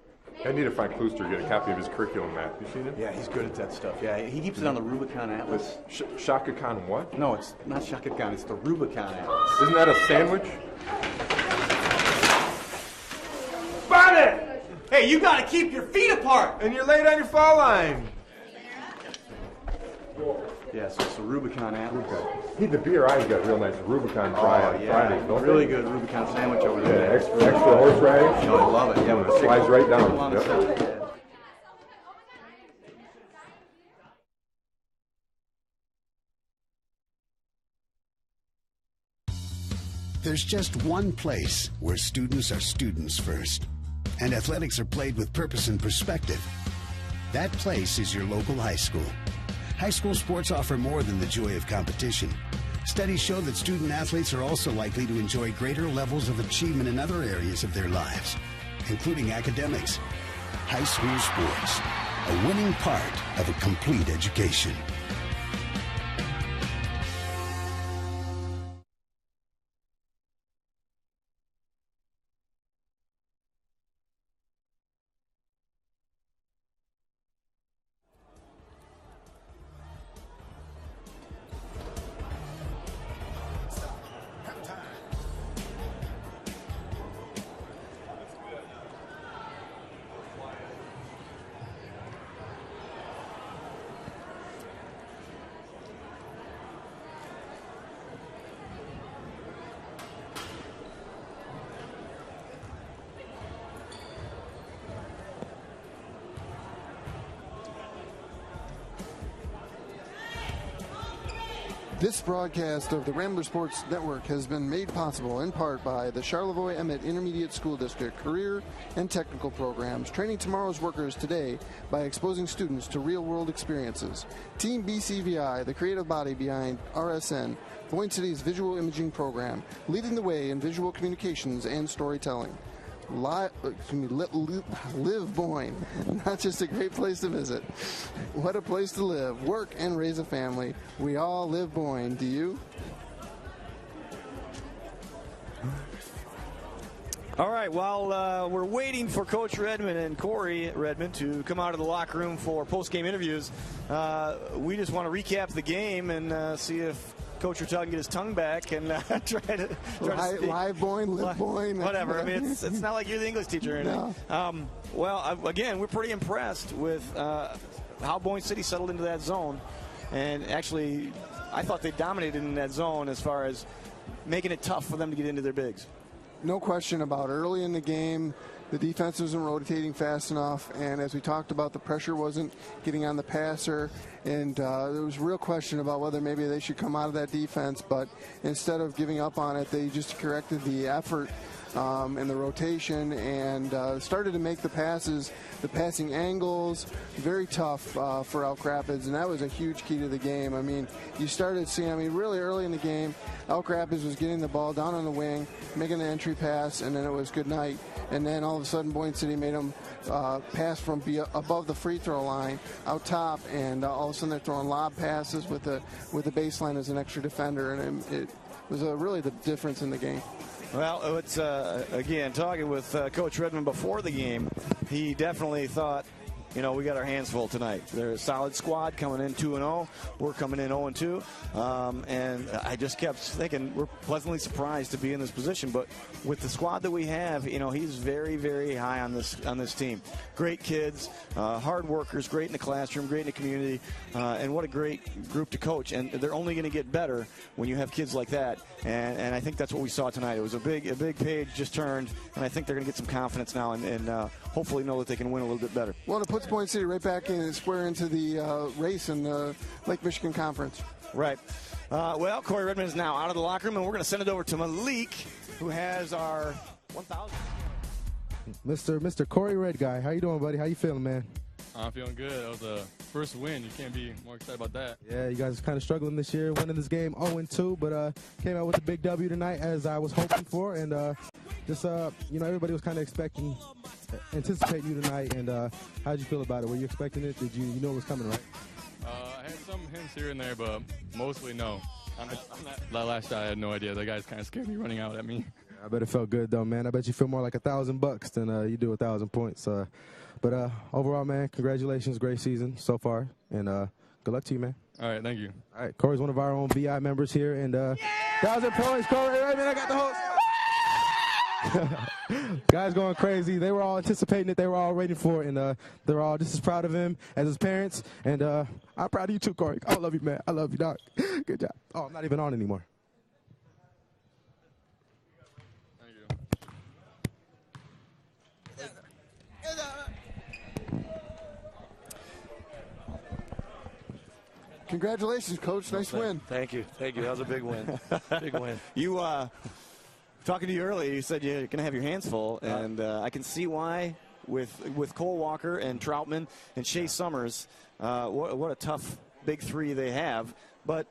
I need to find Klooster, get a copy of his curriculum map. You seen it? Yeah, he's good at that stuff. Yeah, he keeps it on the Rubicon Atlas. Shaka Khan what? No, it's not Shaka Khan. It's the Rubicon Atlas. Isn't that a sandwich? Barnett! Hey, you got to keep your feet apart. And you're late on your foul line. Yeah, so it's the Rubicon Atlas. The beer I've got real nice Rubicon Fridays, don't really they? Good Rubicon sandwich over there. Yeah, extra horseradish. I love it. Yeah, it slides right down. Yep. There's just one place where students are students first, and athletics are played with purpose and perspective. That place is your local high school. High school sports offer more than the joy of competition. Studies show that student athletes are also likely to enjoy greater levels of achievement in other areas of their lives, including academics. High school sports, a winning part of a complete education. This broadcast of the Rambler Sports Network has been made possible in part by the Charlevoix-Emmett Intermediate School District Career and Technical Programs, training tomorrow's workers today by exposing students to real-world experiences. Team BCVI, the creative body behind RSN, Boyne City's visual imaging program, leading the way in visual communications and storytelling. Live Boyne, not just a great place to visit. What a place to live, work, and raise a family. We all live Boyne. Do you? All right, while we're waiting for Coach Redmond and Corey Redmond to come out of the locker room for post-game interviews, we just want to recap the game and see if Coach Rutell can get his tongue back and try to live Boyne, live Boyne. Whatever. I mean, it's not like you're the English teacher or anything. No. Again, we're pretty impressed with how Boyne City settled into that zone. And actually, I thought they dominated in that zone as far as making it tough for them to get into their bigs. No question about it. Early in the game, the defense wasn't rotating fast enough, and as we talked about, the pressure wasn't getting on the passer, and there was a real question about whether maybe they should come out of that defense, but instead of giving up on it, they just corrected the effort and the rotation and started to make the passes, the passing angles, very tough for Elk Rapids, and that was a huge key to the game. I mean, you started seeing, really early in the game, Elk Rapids was getting the ball down on the wing, making the entry pass, and then it was good night. And then all of a sudden, Boyne City made them pass from above the free throw line out top, and all of a sudden they're throwing lob passes with the baseline as an extra defender, and it was really the difference in the game. Well, it's again, talking with Coach Redmond before the game, he definitely thought, we got our hands full tonight. They're a solid squad coming in 2-0. We're coming in 0-2. And I just kept thinking we're pleasantly surprised to be in this position. But with the squad that we have, he's very, very high on this team. Great kids, hard workers, great in the classroom, great in the community, and what a great group to coach. And they're only going to get better when you have kids like that. And I think that's what we saw tonight. It was a big page just turned, and I think they're going to get some confidence now and hopefully know that they can win a little bit better. Well, it puts Boyne City right back in and square into the race in the Lake Michigan Conference. Right. Well, Corey Redmond is now out of the locker room, and we're going to send it over to Malik, who has our 1,000. Mr. Corey Red Guy, how you doing, buddy? How you feeling, man? I'm feeling good. That was the first win. You can't be more excited about that. Yeah, you guys are kind of struggling this year, winning this game 0-2, but came out with a big W tonight as I was hoping for, and everybody was kind of anticipating you tonight, and how did you feel about it? Were you expecting it? Did you know it was coming, right? I had some hints here and there, but mostly no. That last shot, I had no idea. The guys kind of scared me running out at me. I bet it felt good, though, man. I bet you feel more like $1,000 than you do 1,000 points. But overall, man, congratulations. Great season so far, and good luck to you, man. All right, thank you. All right, Corey's one of our own VI members here, and 1,000 points, Corey. Right, man, I got the host. Guys going crazy. They were all anticipating it. They were all waiting for it, and they were all just as proud of him as his parents. And I'm proud of you too, Corey. I love you, man. I love you, dog. Good job. Oh, I'm not even on anymore. Thank you. Congratulations, Coach. Nice win. Thank you. That was a big win. Big win. You, talking to you earlier, you said you're going to have your hands full, and I can see why with Cole Walker and Troutman and Shea Summers. What a tough big three they have. But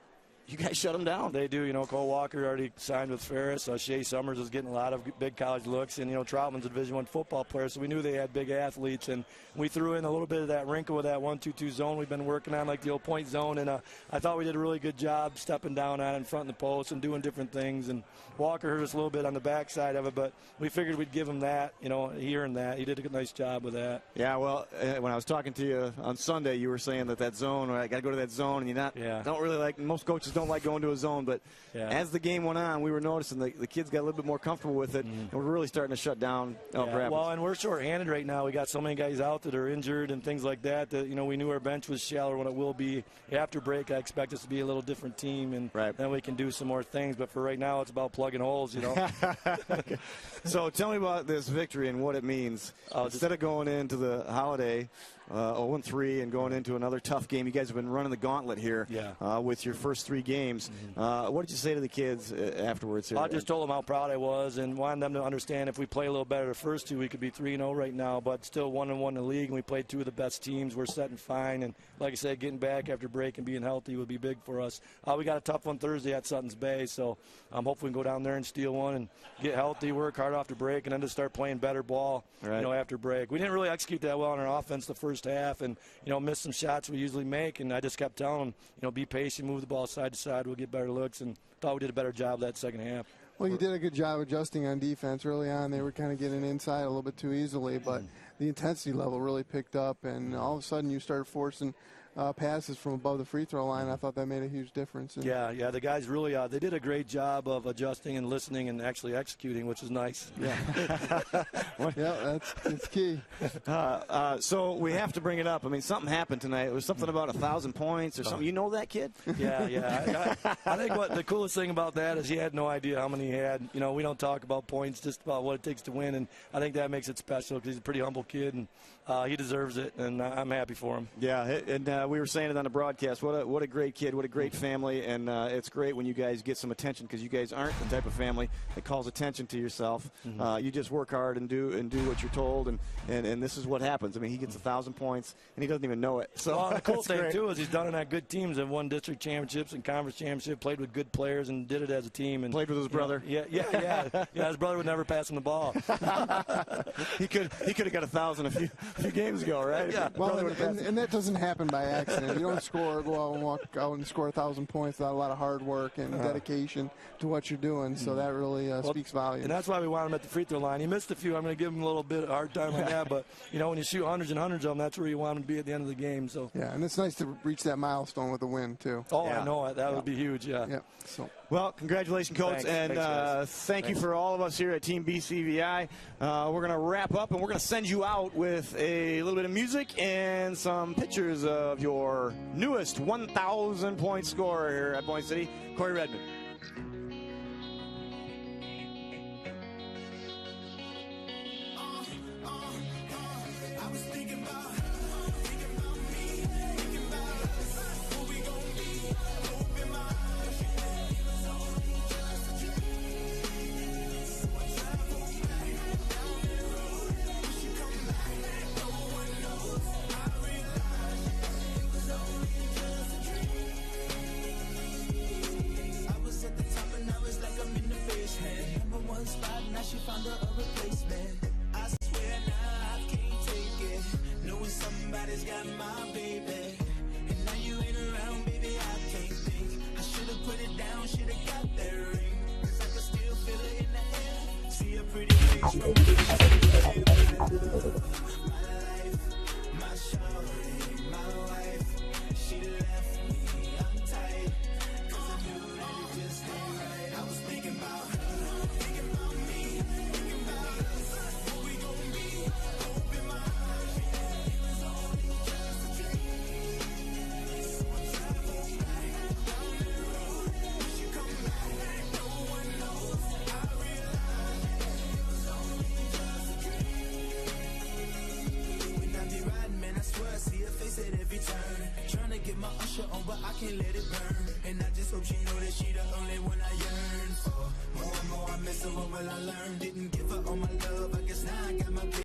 you guys shut them down. They do. Cole Walker already signed with Ferris. Shea Summers is getting a lot of big college looks. And, Troutman's a Division I football player, so we knew they had big athletes. And we threw in a little bit of that wrinkle with that 1-2-2 zone we've been working on, like the old point zone. And I thought we did a really good job stepping down on it in front of the post and doing different things. And Walker hurt us a little bit on the backside of it, but we figured we'd give him that, here and that. He did a nice job with that. Yeah, well, when I was talking to you on Sunday, you were saying that zone, I got to go to that zone, and don't really like, most coaches don't like going to a zone, but as the game went on, we were noticing the kids got a little bit more comfortable with it, and we're really starting to shut down Elk Rapids. Well, and we're short-handed right now. We got so many guys out that are injured and things like that, we knew our bench was shallower when it will be. After break, I expect us to be a little different team, and then we can do some more things, but for right now, it's about plugging holes, So tell me about this victory and what it means. Instead of going into the holiday 0-3 and going into another tough game. You guys have been running the gauntlet here with your first 3 games. What did you say to the kids afterwards here? I just told them how proud I was and wanted them to understand if we play a little better the first 2, we could be 3-0 right now, but still 1-1 in the league, and we played 2 of the best teams. We're setting fine, and like I said, getting back after break and being healthy would be big for us. We got a tough one Thursday at Sutton's Bay, so hopefully we can go down there and steal one and get healthy, work hard after break, and then just start playing better ball after break. We didn't really execute that well on our offense the first half, and missed some shots we usually make, and I just kept telling them, be patient, move the ball side to side, we'll get better looks, and thought we did a better job that second half. Well, you did a good job adjusting on defense early on. They were kind of getting inside a little bit too easily, but the intensity level really picked up, and all of a sudden you started forcing passes from above the free throw line. I thought that made a huge difference. Yeah, the guys really they did a great job of adjusting and listening and actually executing, which is nice. Yeah, that's key. So we have to bring it up. I mean, something happened tonight. It was something about 1,000 points or something. You know that kid? Yeah. I think what the coolest thing about that is he had no idea how many he had. We don't talk about points, just about what it takes to win, and I think that makes it special because he's a pretty humble kid, and he deserves it, and I'm happy for him. Yeah, and we were saying it on the broadcast. What a great kid, what a great family, and it's great when you guys get some attention because you guys aren't the type of family that calls attention to yourself. You just work hard and do what you're told, and this is what happens. I mean, he gets 1,000 points and he doesn't even know it. So the cool thing too is he's done it at good teams and won district championships and conference championship, played with good players and did it as a team. And played with his brother. Yeah. His brother would never pass him the ball. he could have got 1,000 a few games ago, right? Yeah. Well, and that doesn't happen by accident. You don't go out and walk out and score 1,000 points without a lot of hard work and dedication to what you're doing. So that really speaks volumes. And that's why we want him at the free throw line. He missed a few. I'm going to give him a little bit of a hard time like that. But, when you shoot hundreds and hundreds of them, that's where you want him to be at the end of the game. So yeah, and it's nice to reach that milestone with a win, too. Oh, yeah. I know. That would be huge, yeah. So. Well, congratulations, Coach, thank you for all of us here at Team BCVI. We're going to wrap up, and we're going to send you out with a little bit of music and some pictures of your newest 1,000-point scorer here at Boyne City, Corey Redmond.